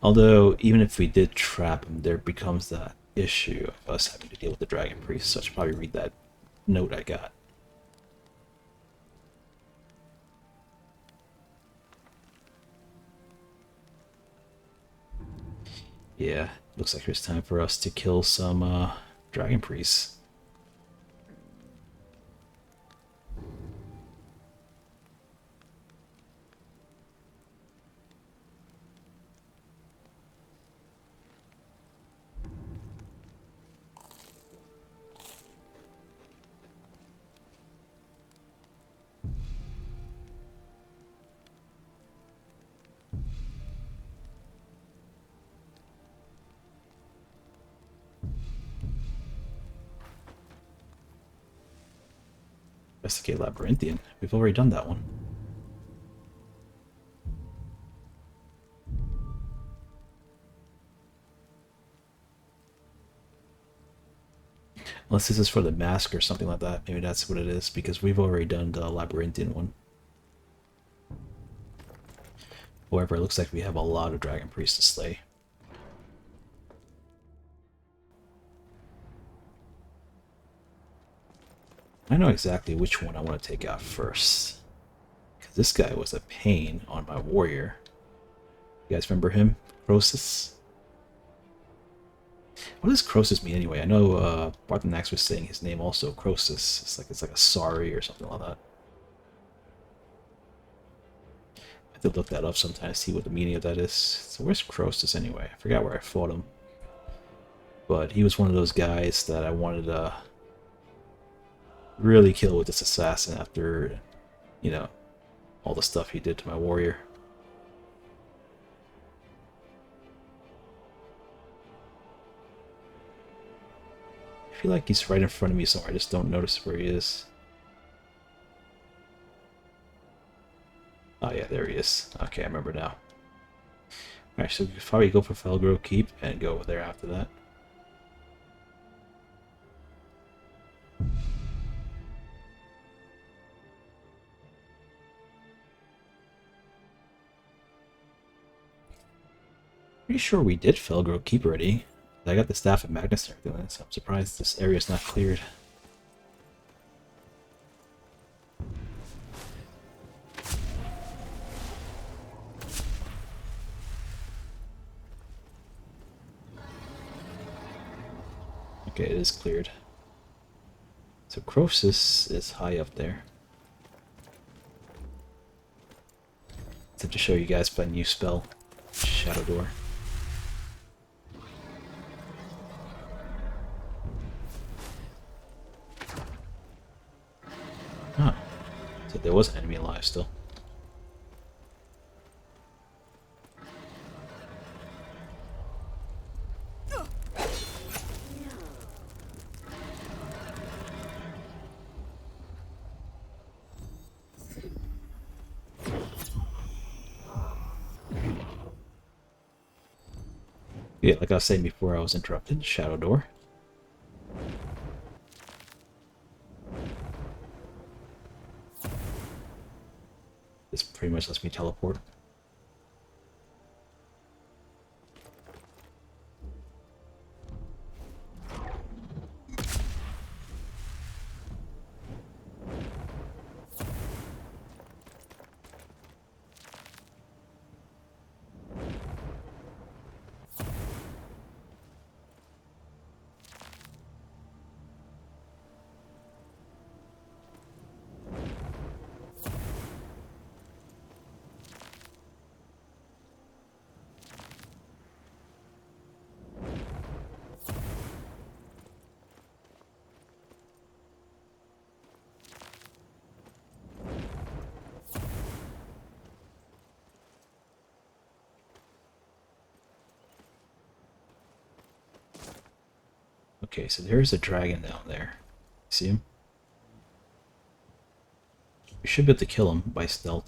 Although, even if we did trap him, there becomes that issue of us having to deal with the Dragon Priest, so I should probably read that note I got. Yeah, looks like it's time for us to kill some Dragon Priests. Investigate Labyrinthian. We've already done that one. Unless this is for the mask or something like that. Maybe that's what it is, because we've already done the Labyrinthian one. However, it looks like we have a lot of Dragon Priests to slay. I know exactly which one I want to take out first. Because this guy was a pain on my warrior. You guys remember him? Croesus? What does Croesus mean anyway? I know Paarthurnax was saying his name also, Croesus. It's like a sorry or something like that. I have to look that up sometime to see what the meaning of that is. So where's Croesus anyway? I forgot where I fought him. But he was one of those guys that I wanted to really kill with this assassin after, you know, all the stuff he did to my warrior. I feel like he's right in front of me somewhere, I just don't notice where he is. Oh yeah, there he is. Okay, I remember now. Alright, so we could probably go for Felgrove Keep and go over there after that. Pretty sure we did Felgrove Keep already. I got the Staff of Magnus and everything, so I'm surprised this area is not cleared. Okay, it is cleared. So Croesus is high up there. Let's have to show you guys my new spell, Shadow Door. Huh. So there was an enemy alive still. Yeah, like I was saying before I was interrupted, Shadow Door. This pretty much lets me teleport. Okay, so there's a dragon down there. See him? We should be able to kill him by stealth.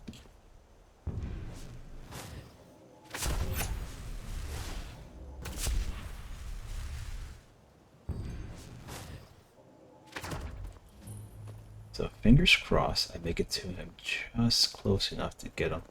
So fingers crossed I make it to him just close enough to get him.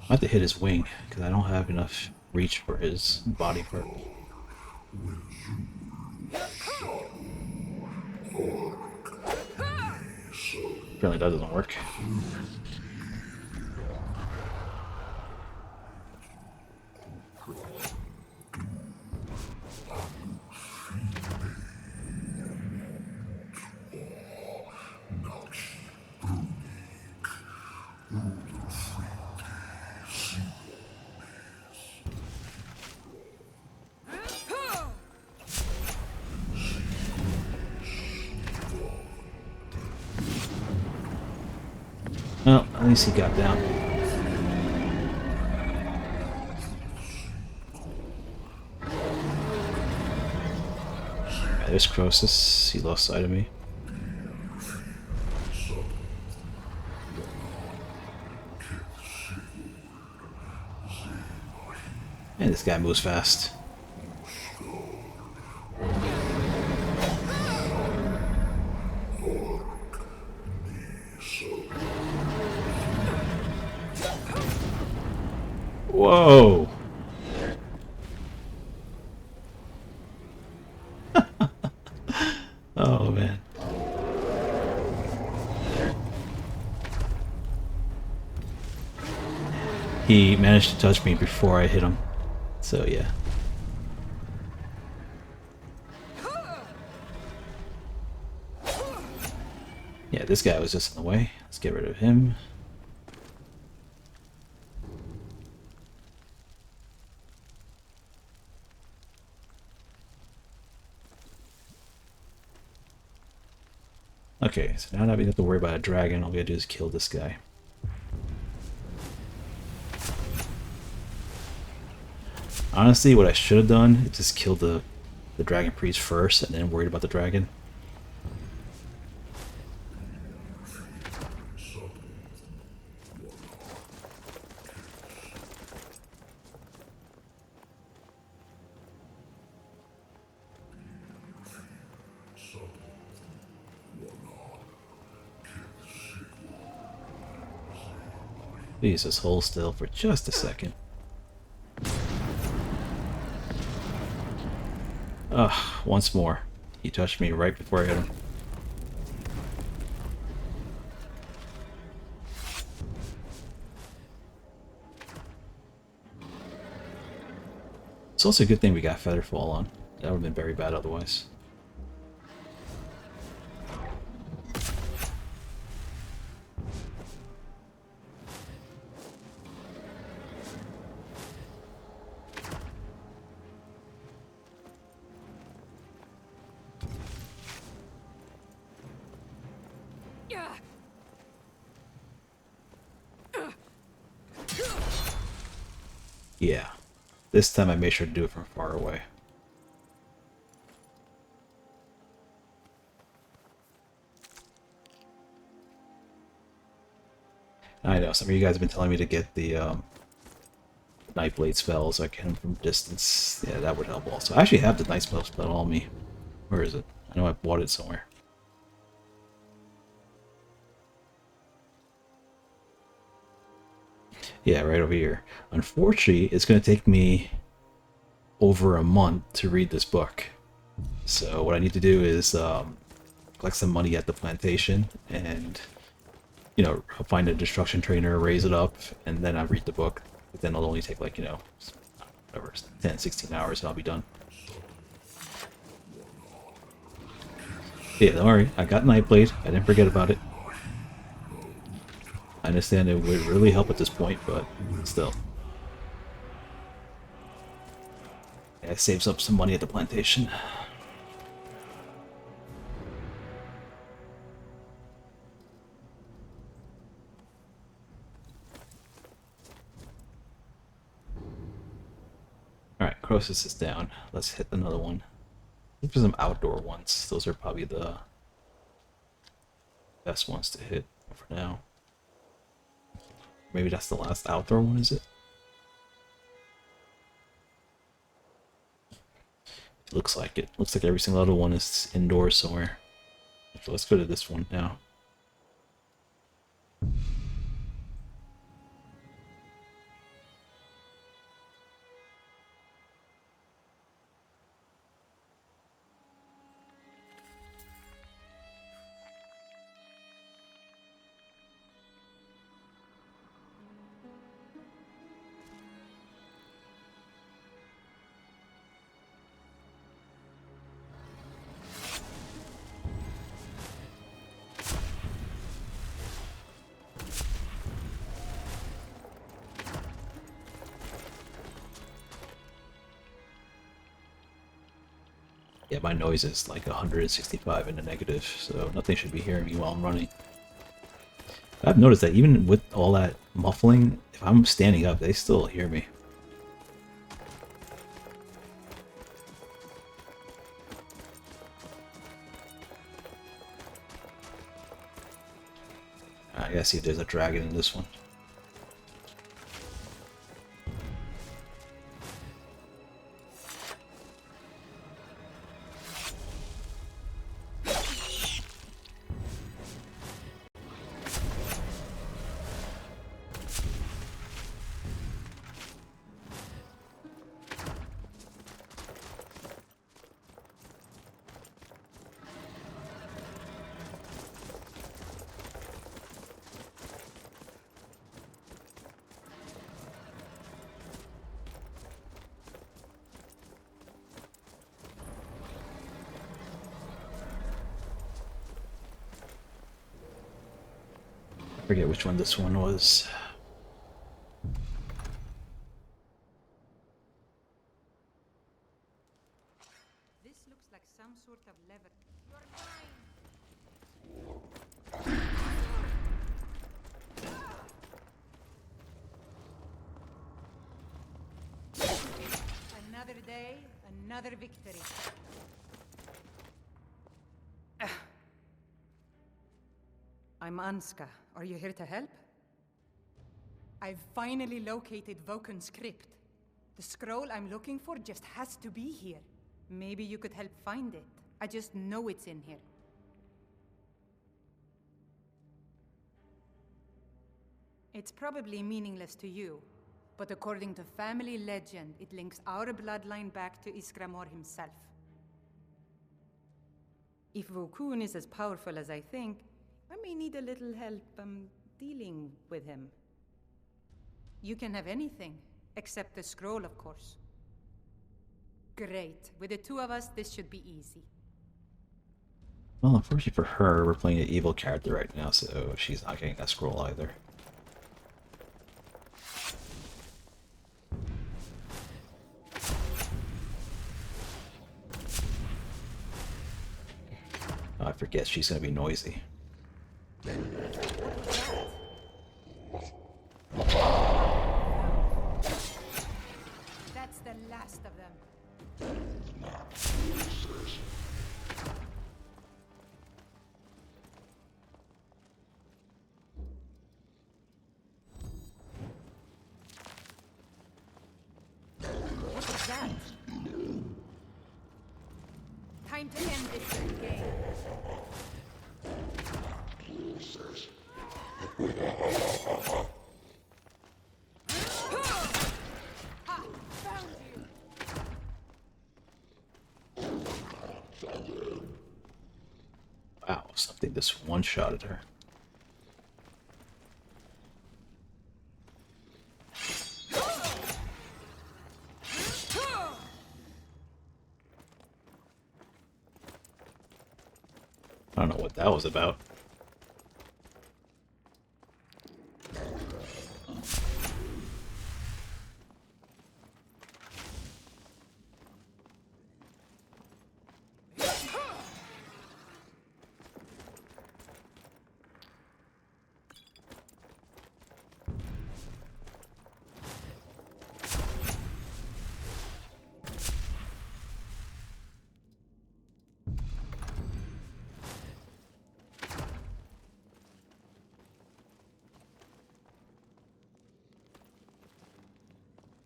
I have to hit his wing because I don't have enough reach for his body part. Apparently that doesn't work. Well, at least he got down. Right, there's Croesus. He lost sight of me. And this guy moves fast. Whoa! Oh man. He managed to touch me before I hit him. So yeah. Yeah, this guy was just in the way. Let's get rid of him. Okay, so now that we don't have to worry about a dragon, all we gotta do is kill this guy. Honestly, what I should have done is just kill the dragon priest first and then worried about the dragon. Please just hold still for just a second. Ugh, once more. He touched me right before I hit him. It's also a good thing we got Featherfall on. That would have been very bad otherwise. Yeah, this time I made sure to do it from far away. I know, some of you guys have been telling me to get the Nightblade spell so I can hit him from distance. Yeah, that would help also. I actually have the Nightblade spell on me. Where is it? I know I bought it somewhere. Yeah, right over here. Unfortunately, it's going to take me over a month to read this book. So what I need to do is collect some money at the plantation and, you know, find a destruction trainer, raise it up, and then I read the book. But then it'll only take like, you know, whatever, 10, 16 hours and I'll be done. Yeah, don't worry. I got Nightblade. I didn't forget about it. I understand it would really help at this point, but still. Yeah, it saves up some money at the plantation. Alright, Croesus is down. Let's hit another one. Look for some outdoor ones. Those are probably the best ones to hit for now. Maybe that's the last outdoor one, is it? Looks like it. Looks like every single other one is indoors somewhere. So let's go to this one now. Yeah, my noise is like 165 in the negative, so nothing should be hearing me while I'm running. I've noticed that even with all that muffling, if I'm standing up, they still hear me. I gotta see if there's a dragon in this one. I forget which one this one was. This looks like some sort of lever. Another day, another victory. I'm Anska. Are you here to help? I've finally located Vokun's crypt. The scroll I'm looking for just has to be here. Maybe you could help find it. I just know it's in here. It's probably meaningless to you, but according to family legend, it links our bloodline back to Iskramor himself. If Vokun is as powerful as I think, I may need a little help, dealing with him. You can have anything, except the scroll, of course. Great. With the two of us, this should be easy. Well, unfortunately for her, we're playing an evil character right now, so she's not getting that scroll either. Oh, I forget she's gonna be noisy. That's the last of them. What is that? Time to end this game. Wow, something just one-shotted her. I don't know what that was about.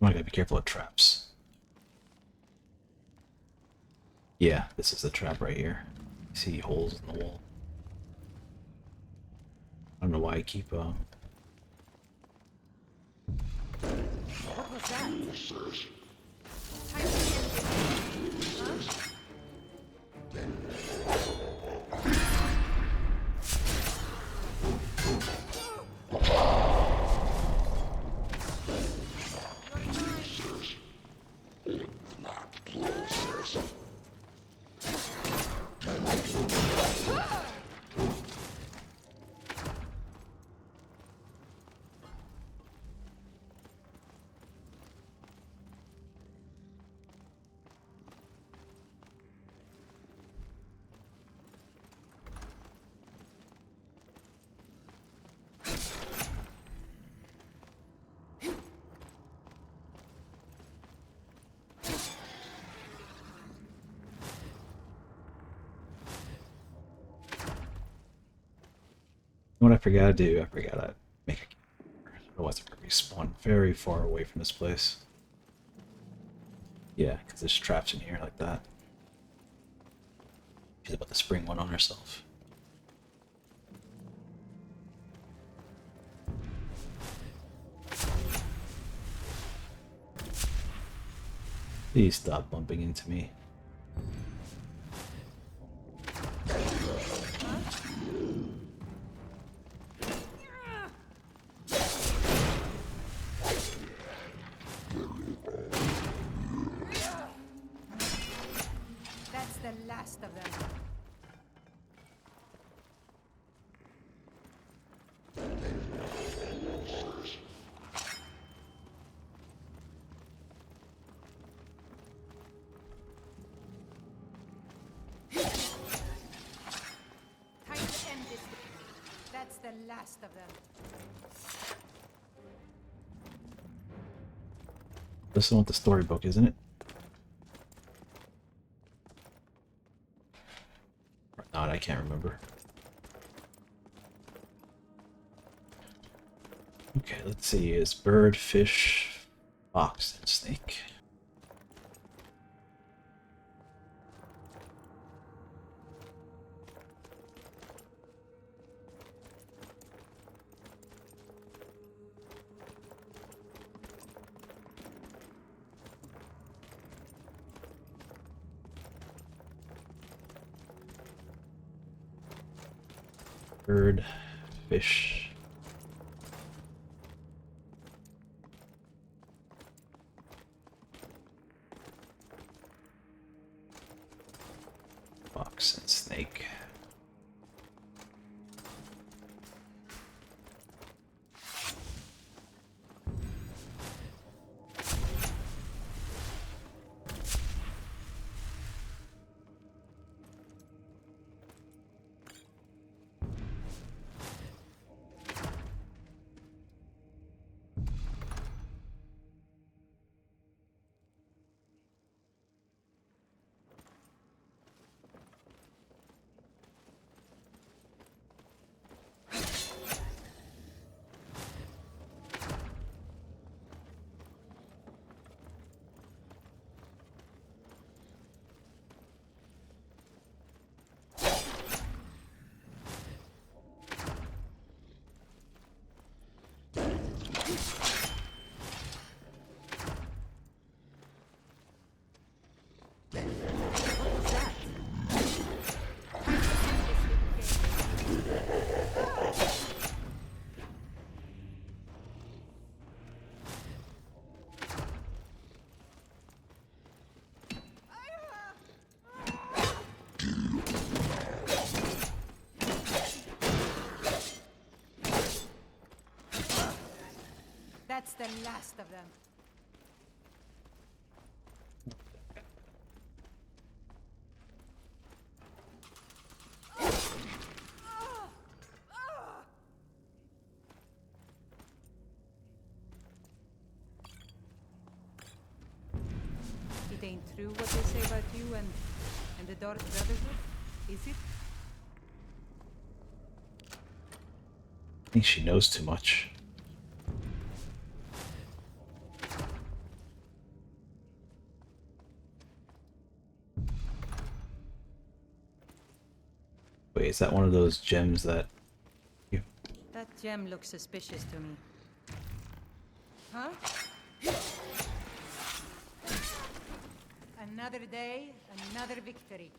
I gotta be careful of traps. Yeah, this is the trap right here. See holes in the wall. I don't know why I keep What was that? what I forgot to do? I forgot to make a camera. Otherwise, I'm gonna respawn very far away from this place. Yeah, because there's traps in here like that. She's about to spring one on herself. Please stop bumping into me. That's the last of them. Time to end this. That's the last of them. This is not the storybook, isn't it? Or not, I can't remember. Okay, let's see. It's bird, fish, fox, and snake. Bird, fish. Fox and snake. That's the last of them. It ain't true what they say about you and the Dark Brotherhood, is it? I think she knows too much. Wait, is that one of those gems that you... That gem looks suspicious to me. Huh? Another day, another victory.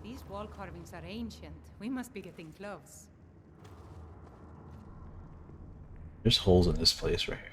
These wall carvings are ancient. We must be getting close. There's holes in this place right here.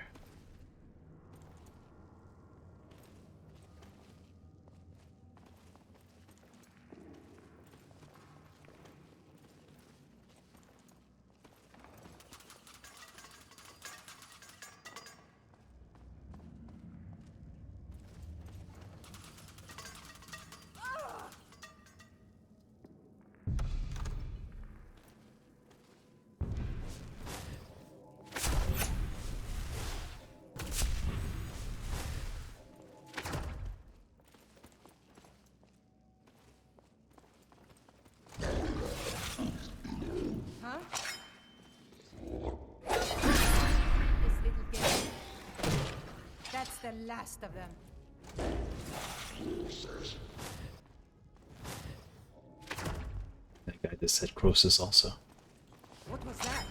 Huh? This little game. That's the last of them. That guy just said Croesus also. What was that?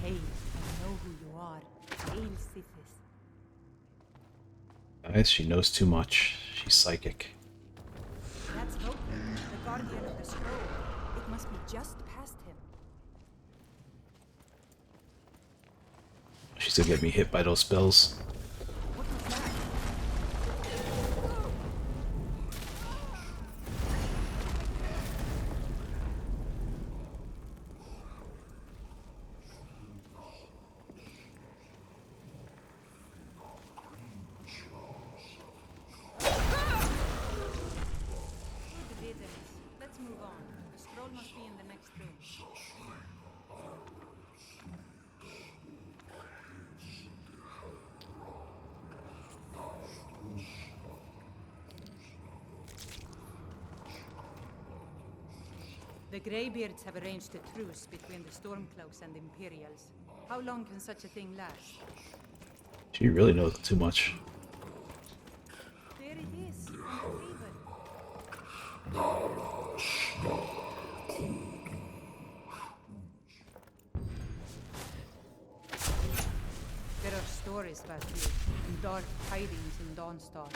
Hey, I know who you are. Hail Sithis. Guys, she knows too much. She's psychic. That's Loki, the guardian of the scroll. It must be just past him. She's gonna get me hit by those spells. What was that? Let's move on. The scroll must be in the next room. The Greybeards have arranged a truce between the Stormcloaks and Imperials. How long can such a thing last? She really knows too much. There it is, on the table. There are stories about you, and dark hidings in Dawnstar.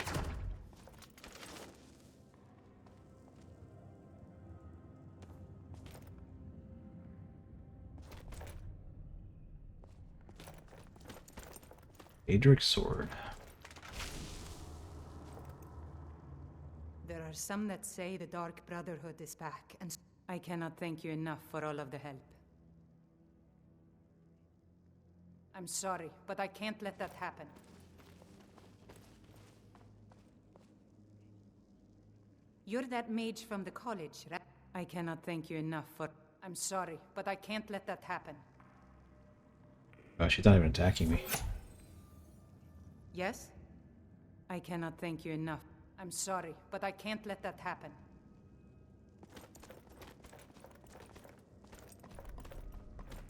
Adric's sword. There are some that say the Dark Brotherhood is back, and I cannot thank you enough for all of the help. I'm sorry, but I can't let that happen. You're that mage from the college, right? I cannot thank you enough for... I'm sorry, but I can't let that happen. Oh, she's not even attacking me. Yes? I cannot thank you enough. I'm sorry, but I can't let that happen.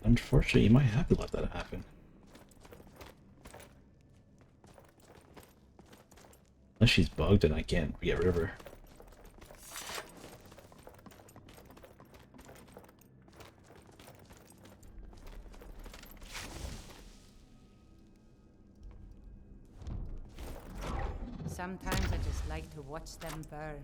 Unfortunately, you might have to let that happen. Unless she's bugged and I can't get rid of her. Sometimes I just like to watch them burn.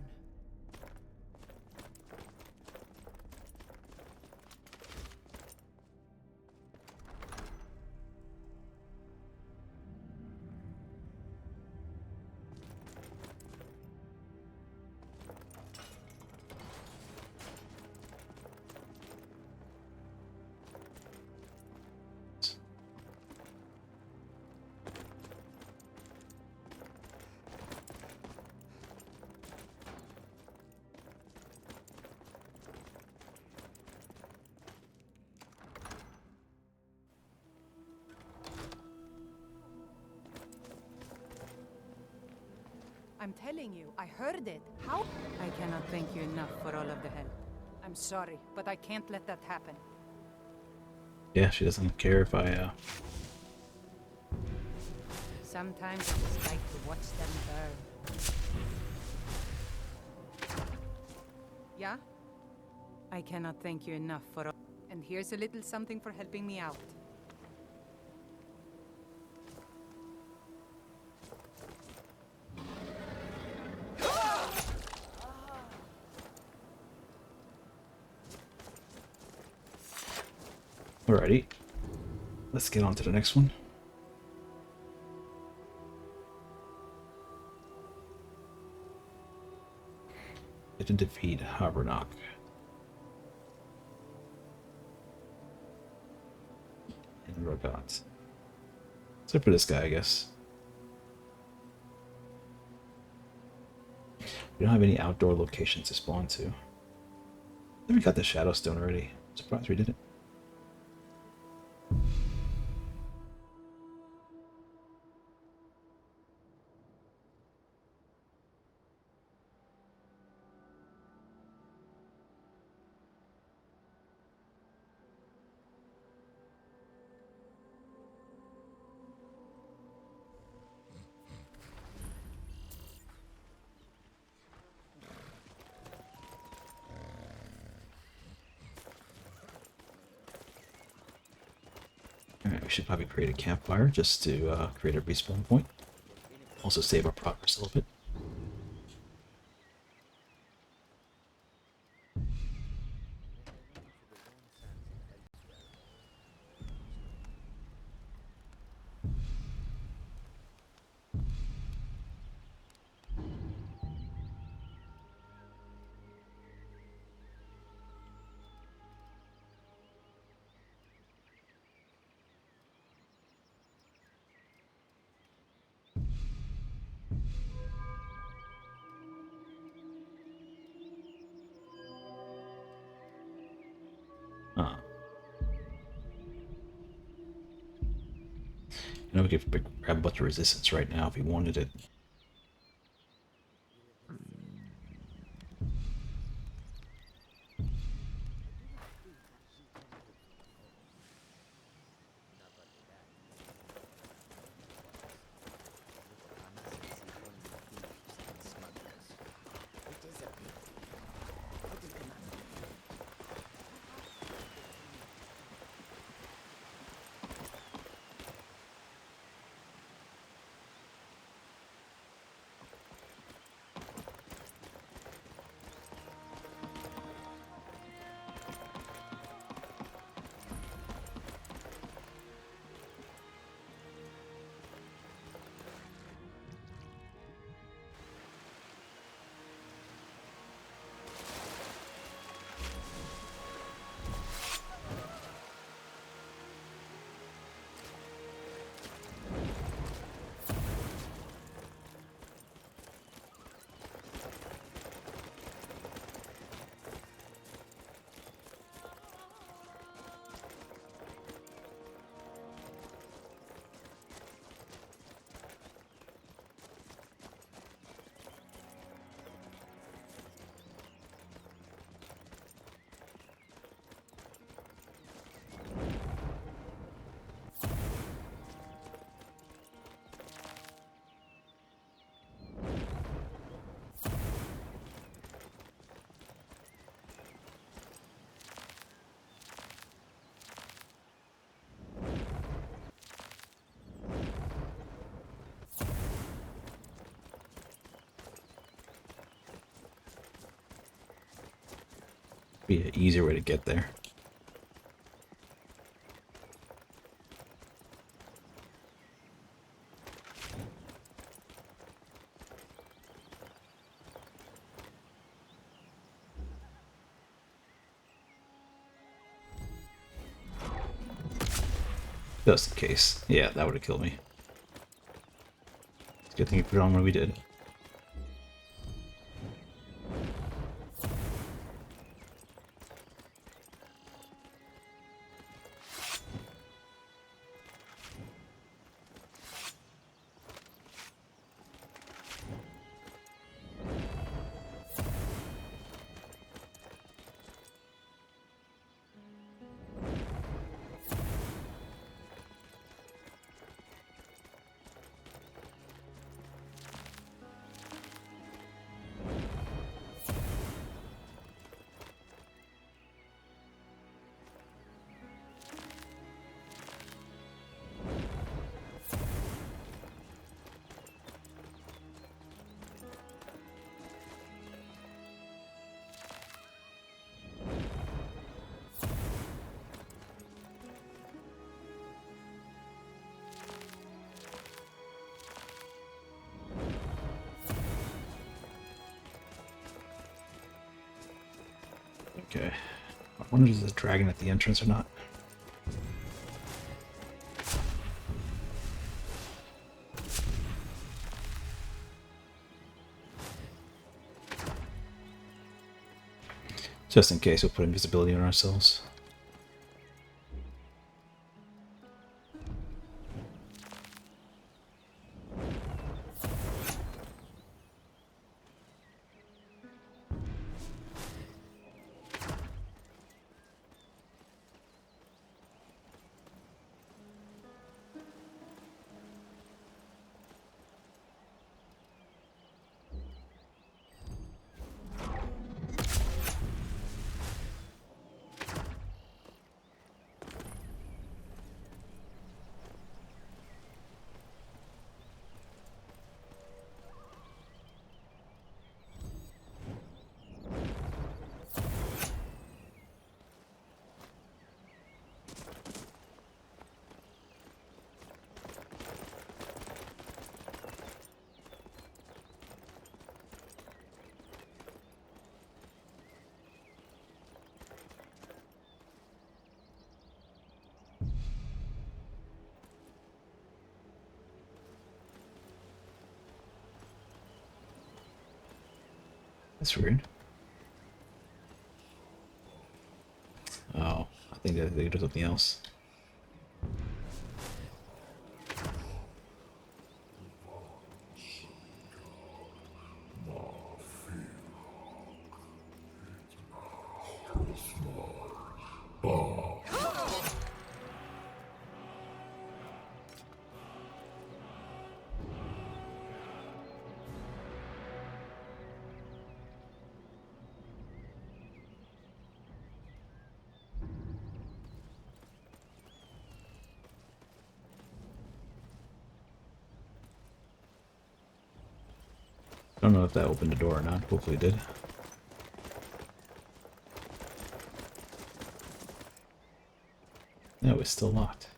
I'm telling you, I heard it. How? I cannot thank you enough for all of the help. I'm sorry, but I can't let that happen. Yeah, she doesn't care if I, Sometimes I just like to watch them burn. Yeah? I cannot thank you enough for all. And here's a little something for helping me out. Alrighty. Let's get on to the next one. To defeat Habernock. And Rogot. Except for this guy, I guess. We don't have any outdoor locations to spawn to. Then we got the Shadow Stone already. Surprised we didn't. Alright, we should probably create a campfire just to create a respawn point. Also save our progress a little bit. You know, we could grab a bunch of resistance right now if we wanted it. Be an easier way to get there. Just in case. Yeah, that would have killed me. It's a good thing you put it on when we did. Okay. I wonder if there's a dragon at the entrance or not. Just in case, we'll put invisibility on ourselves. That's weird. Oh, I think they do something else. I don't know if that opened the door or not. Hopefully it did. No, it's still locked.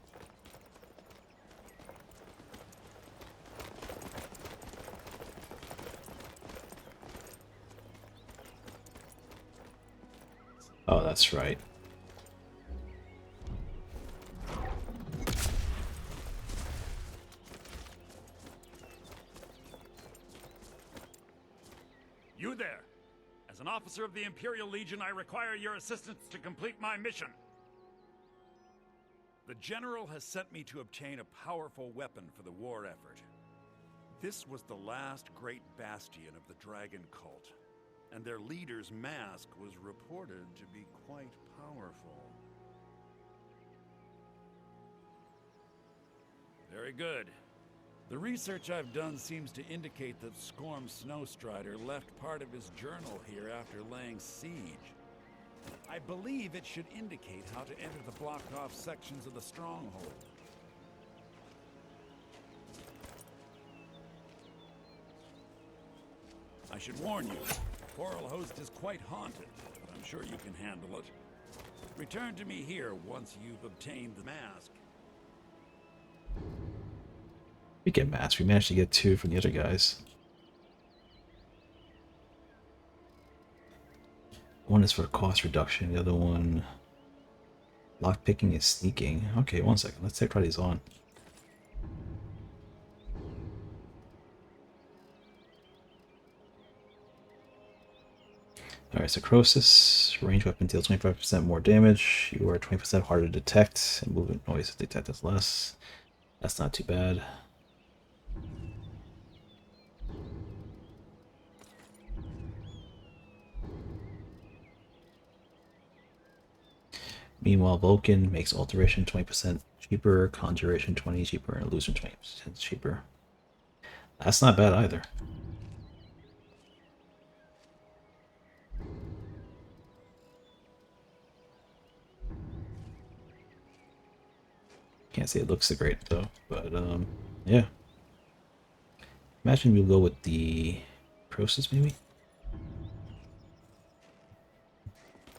Oh, that's right. You there! As an officer of the Imperial Legion, I require your assistance to complete my mission. The General has sent me to obtain a powerful weapon for the war effort. This was the last great bastion of the Dragon Cult, and their leader's mask was reported to be quite powerful. Very good. The research I've done seems to indicate that Scorm Snowstrider left part of his journal here after laying siege. I believe it should indicate how to enter the blocked-off sections of the stronghold. I should warn you, Coral Host is quite haunted, but I'm sure you can handle it. Return to me here once you've obtained the mask. We get masks. We managed to get 2 from the other guys. One is for cost reduction, the other one lockpicking is sneaking. Okay, one second. Let's try these on. Alright, so Crosis, range weapon deals 25% more damage. You are 20% harder to detect, and movement noise detected less. That's not too bad. Meanwhile, Vulcan makes alteration 20% cheaper, conjuration 20 cheaper, and illusion 20% cheaper. That's not bad either. Can't say it looks so great though, but yeah. Imagine we go with the Process maybe?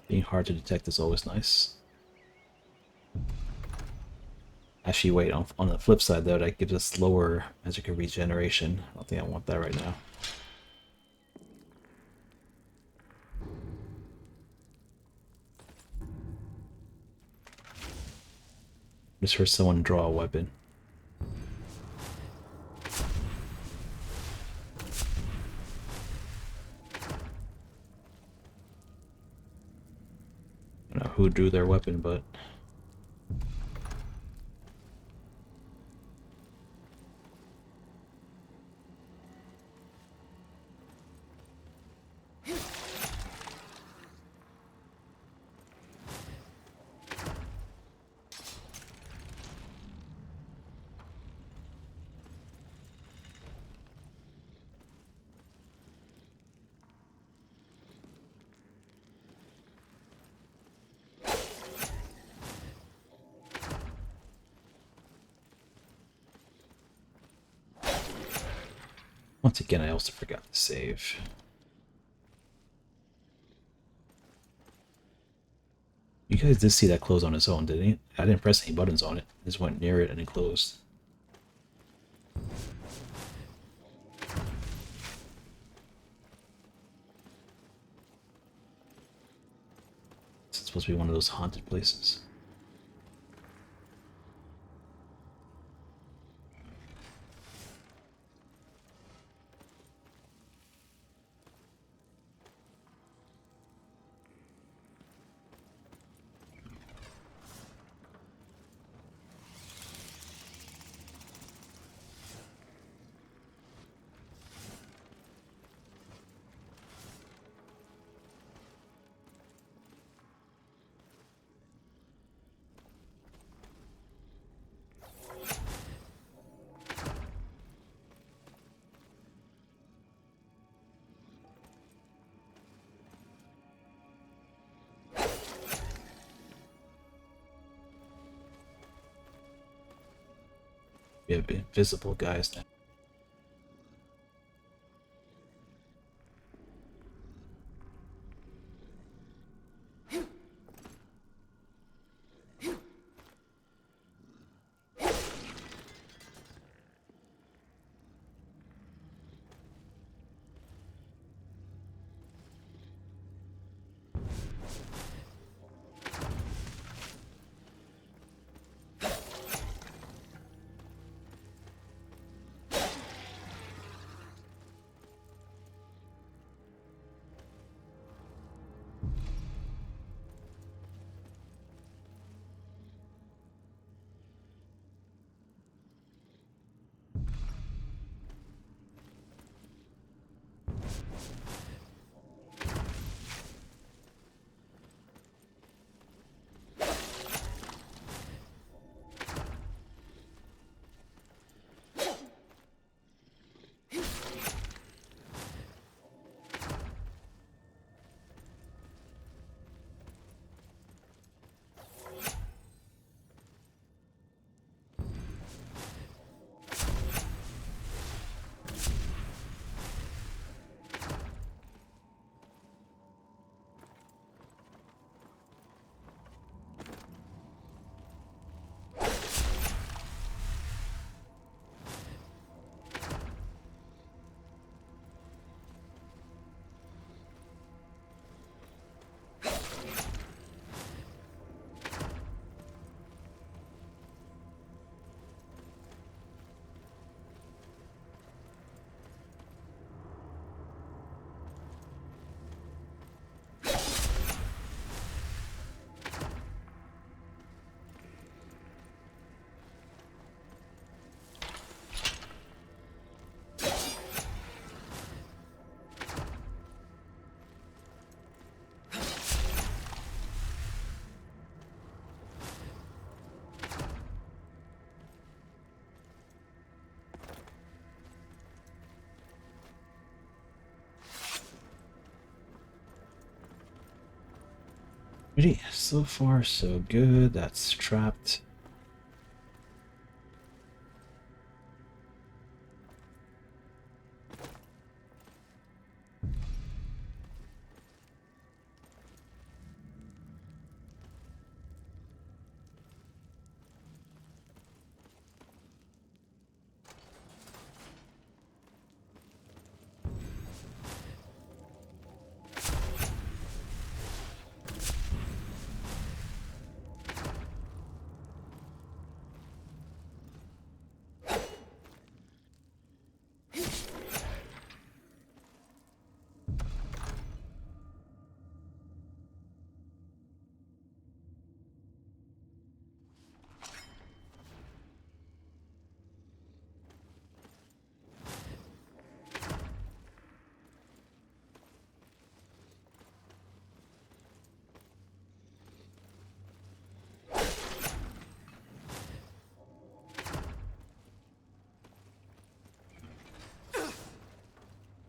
Being hard to detect is always nice. Actually, wait, on the flip side though, that gives us slower magic regeneration. I don't think I want that right now. Just heard someone draw a weapon. I don't know who drew their weapon, but once again, I also forgot to save. You guys did see that close on its own, didn't you? I didn't press any buttons on it. I just went near it and it closed. It's supposed to be one of those haunted places. We have invisible guys now. Pretty, so far so good. That's trapped.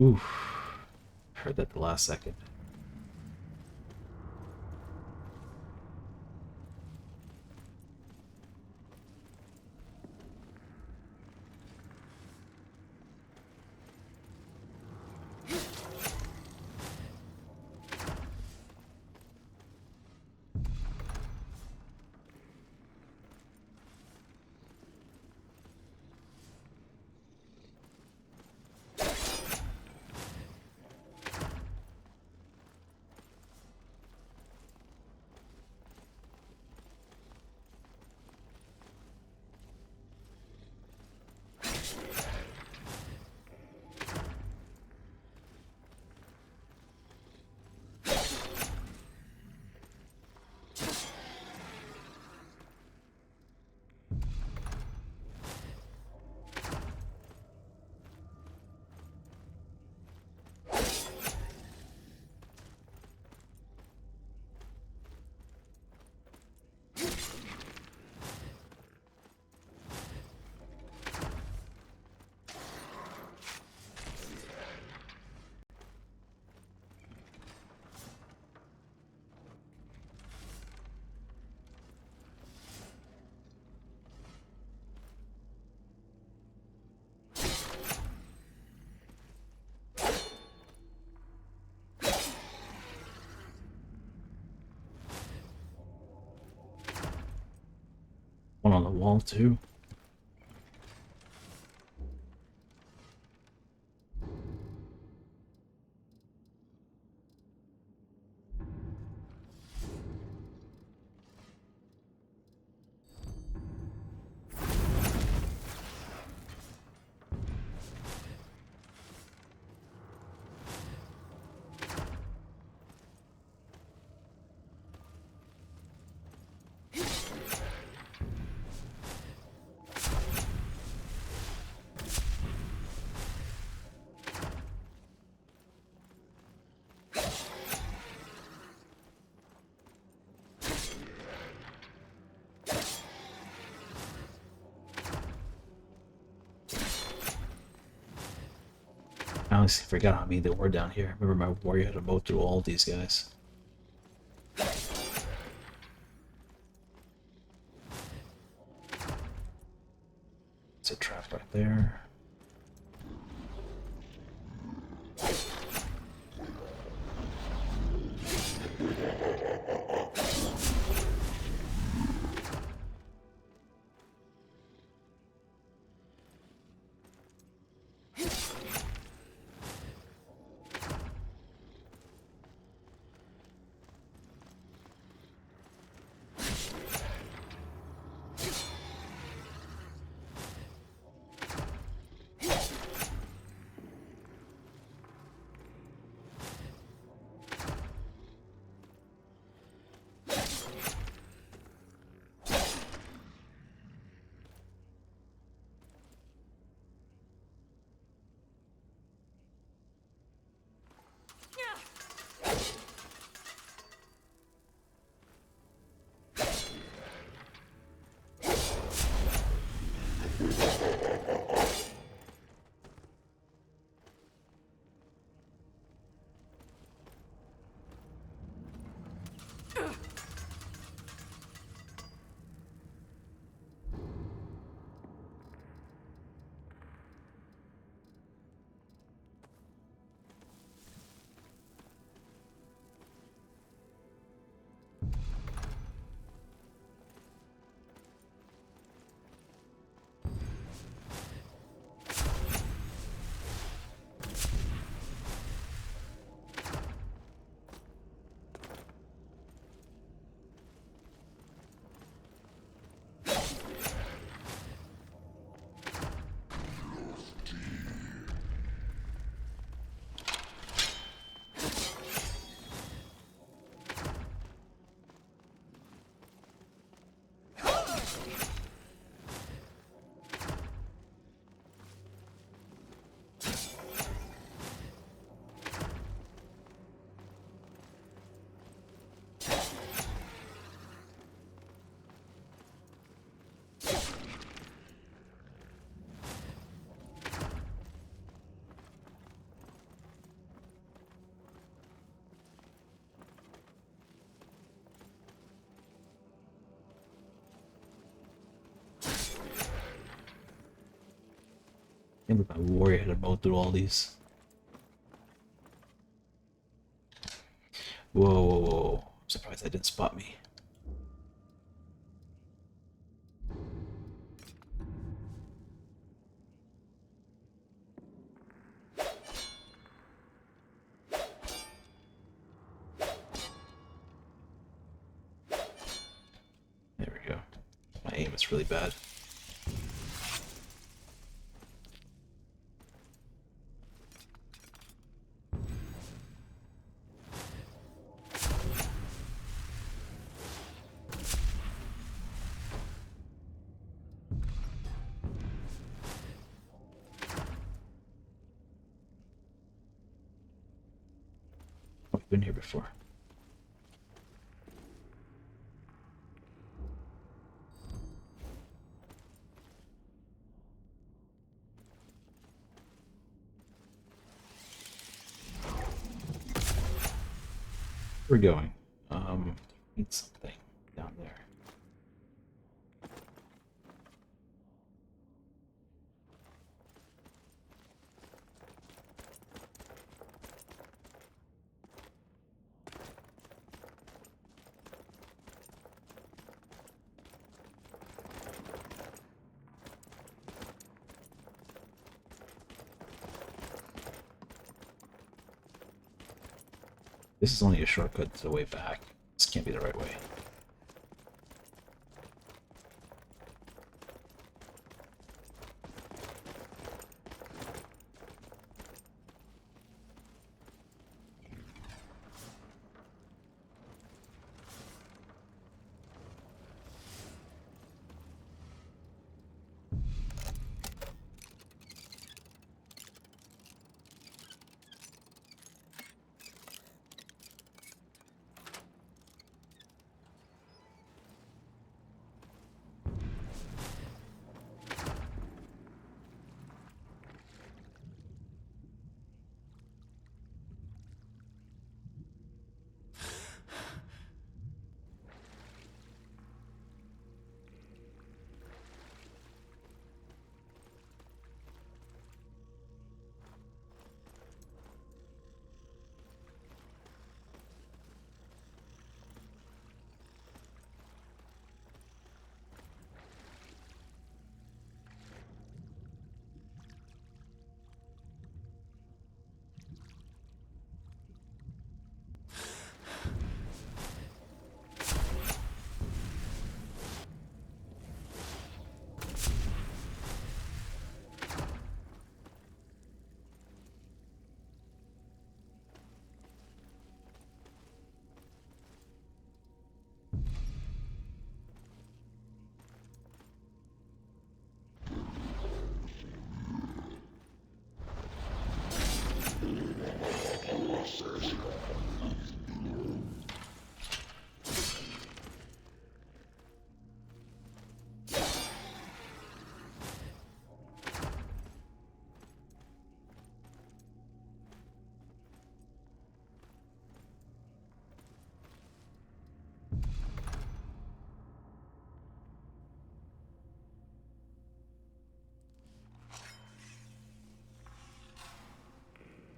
Oof. Heard that the last second. One on the wall, too. I honestly forgot how many there were down here. Remember my warrior had to mow through all these guys. It's a trap right there. Can't believe my warrior had to mow through all these. Whoa, whoa, whoa. I'm surprised that didn't spot me. There we go. My aim is really bad. I've been here before. We're going. Need something down there. This is only a shortcut to the way back. This can't be the right way.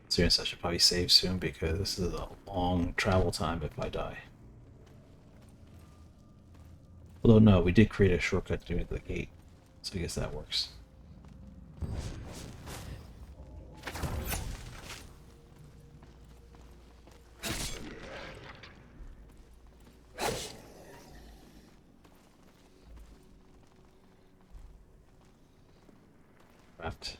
Seriously, I should probably save soon because this is a long travel time if I die. Although no, we did create a shortcut to the gate, so I guess that works. Craft.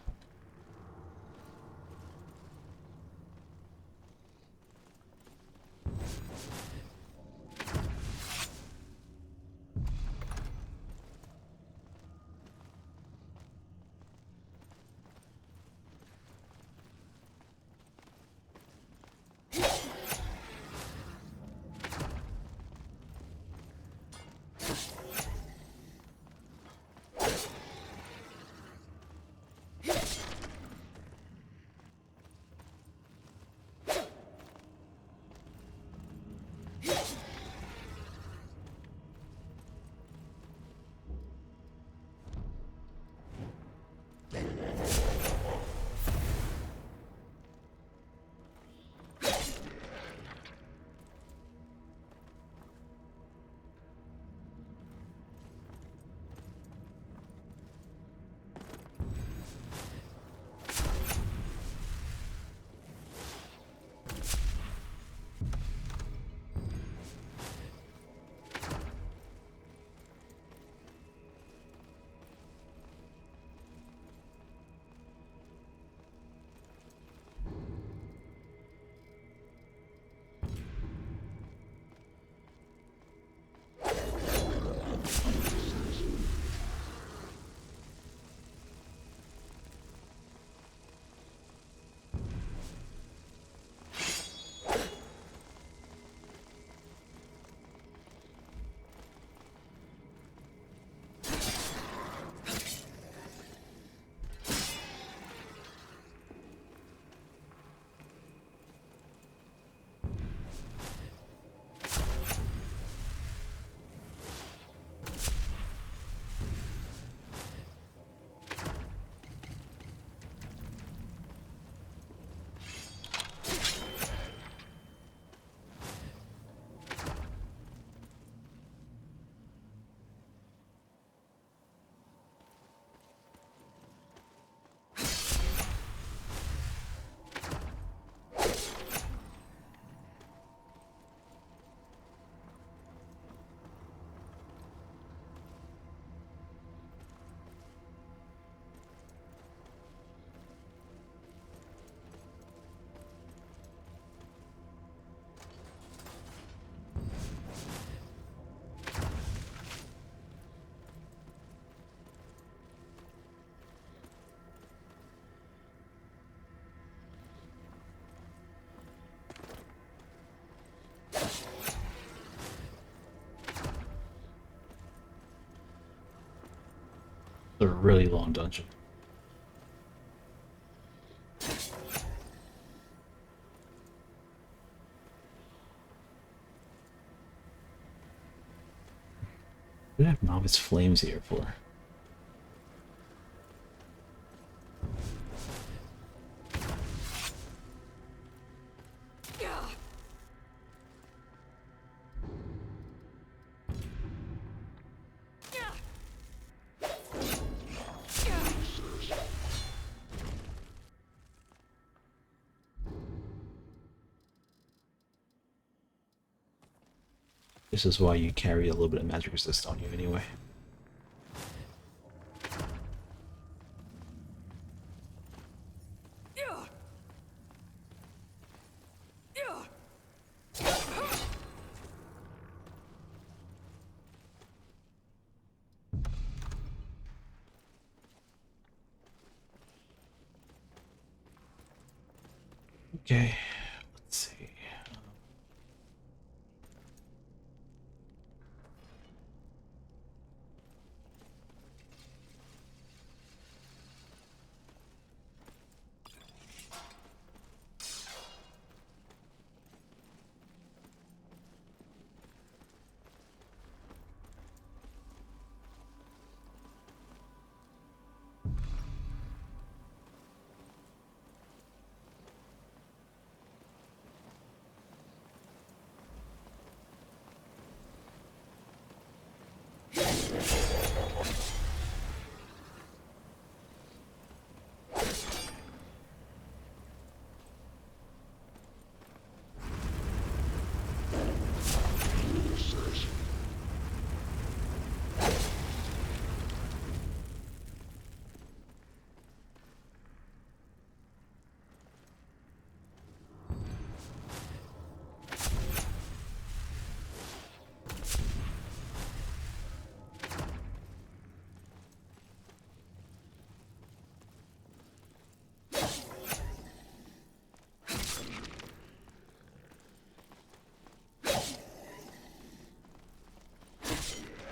It's a really long dungeon. What do I have novice flames here for? This is why you carry a little bit of magic resist on you anyway. Okay, let's see.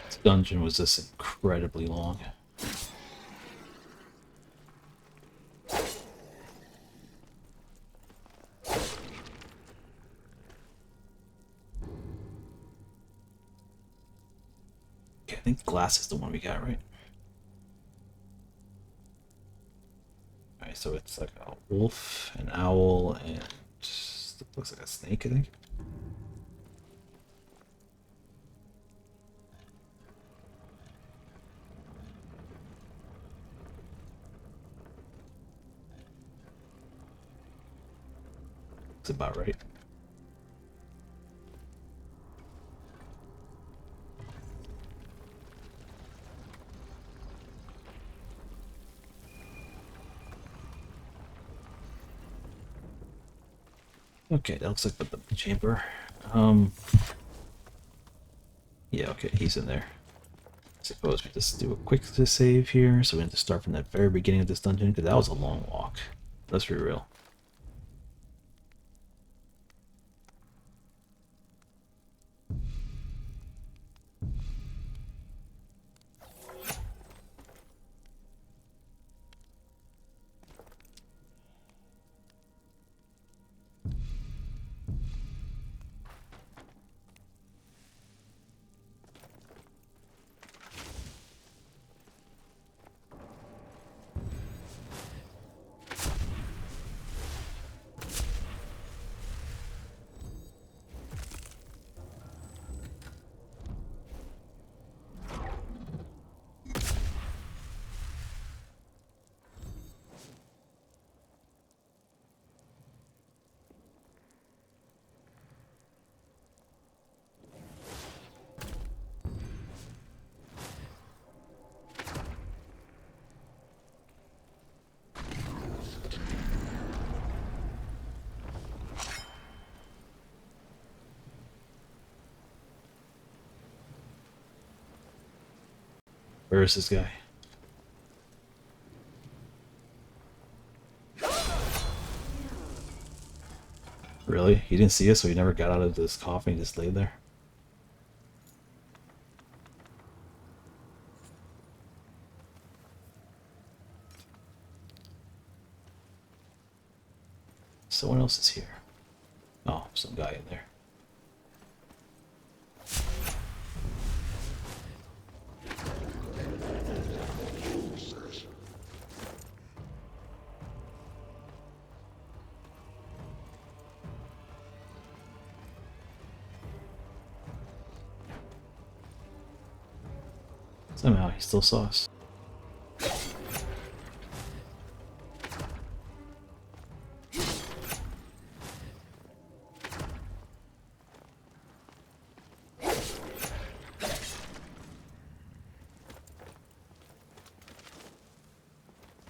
This dungeon was just incredibly long. Okay, I think glass is the one we got, right? Alright, so it's like a wolf, an owl, and it looks like a snake, I think. That's about right. Okay, that looks like the chamber. Yeah, okay, he's in there. I suppose we just do a quick save here, so we have to start from that very beginning of this dungeon, because that was a long walk. Let's be real. Where is this guy? Really? He didn't see us, so he never got out of this coffin, he just laid there? someone else is here. Oh, some guy in there. Somehow he still saw us.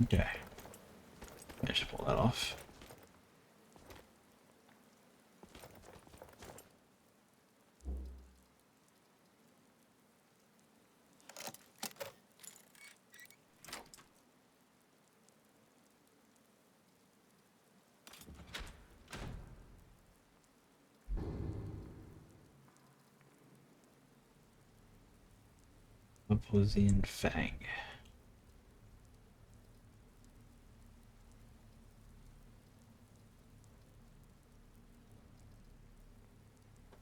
Okay. I should pull that off. Opposing Fang.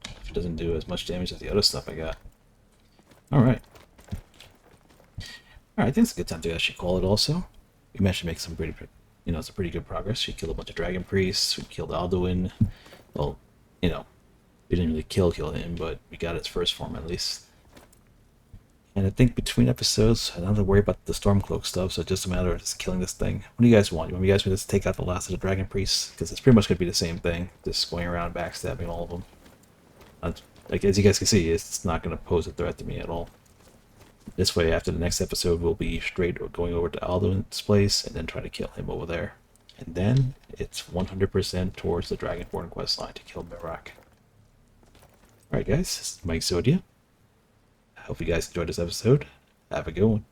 It doesn't do as much damage as the other stuff I got. Alright. Alright, I think it's a good time to actually call it also. We managed to make some pretty, some pretty good progress. We killed a bunch of Dragon Priests, we killed Alduin. Well, we didn't really kill him, but we got its first form at least. And I think between episodes, I don't have to worry about the Stormcloak stuff, so it's just a matter of just killing this thing. What do you guys want? You want me guys to just take out the last of the Dragon Priests? Because it's pretty much going to be the same thing, just going around backstabbing all of them. Like, as you guys can see, it's not going to pose a threat to me at all. This way, after the next episode, we'll be straight going over to Alduin's place and then try to kill him over there. And then it's 100% towards the Dragonborn questline to kill Mirak. Alright guys, this is Mikezodia. I hope you guys enjoyed this episode. Have a good one.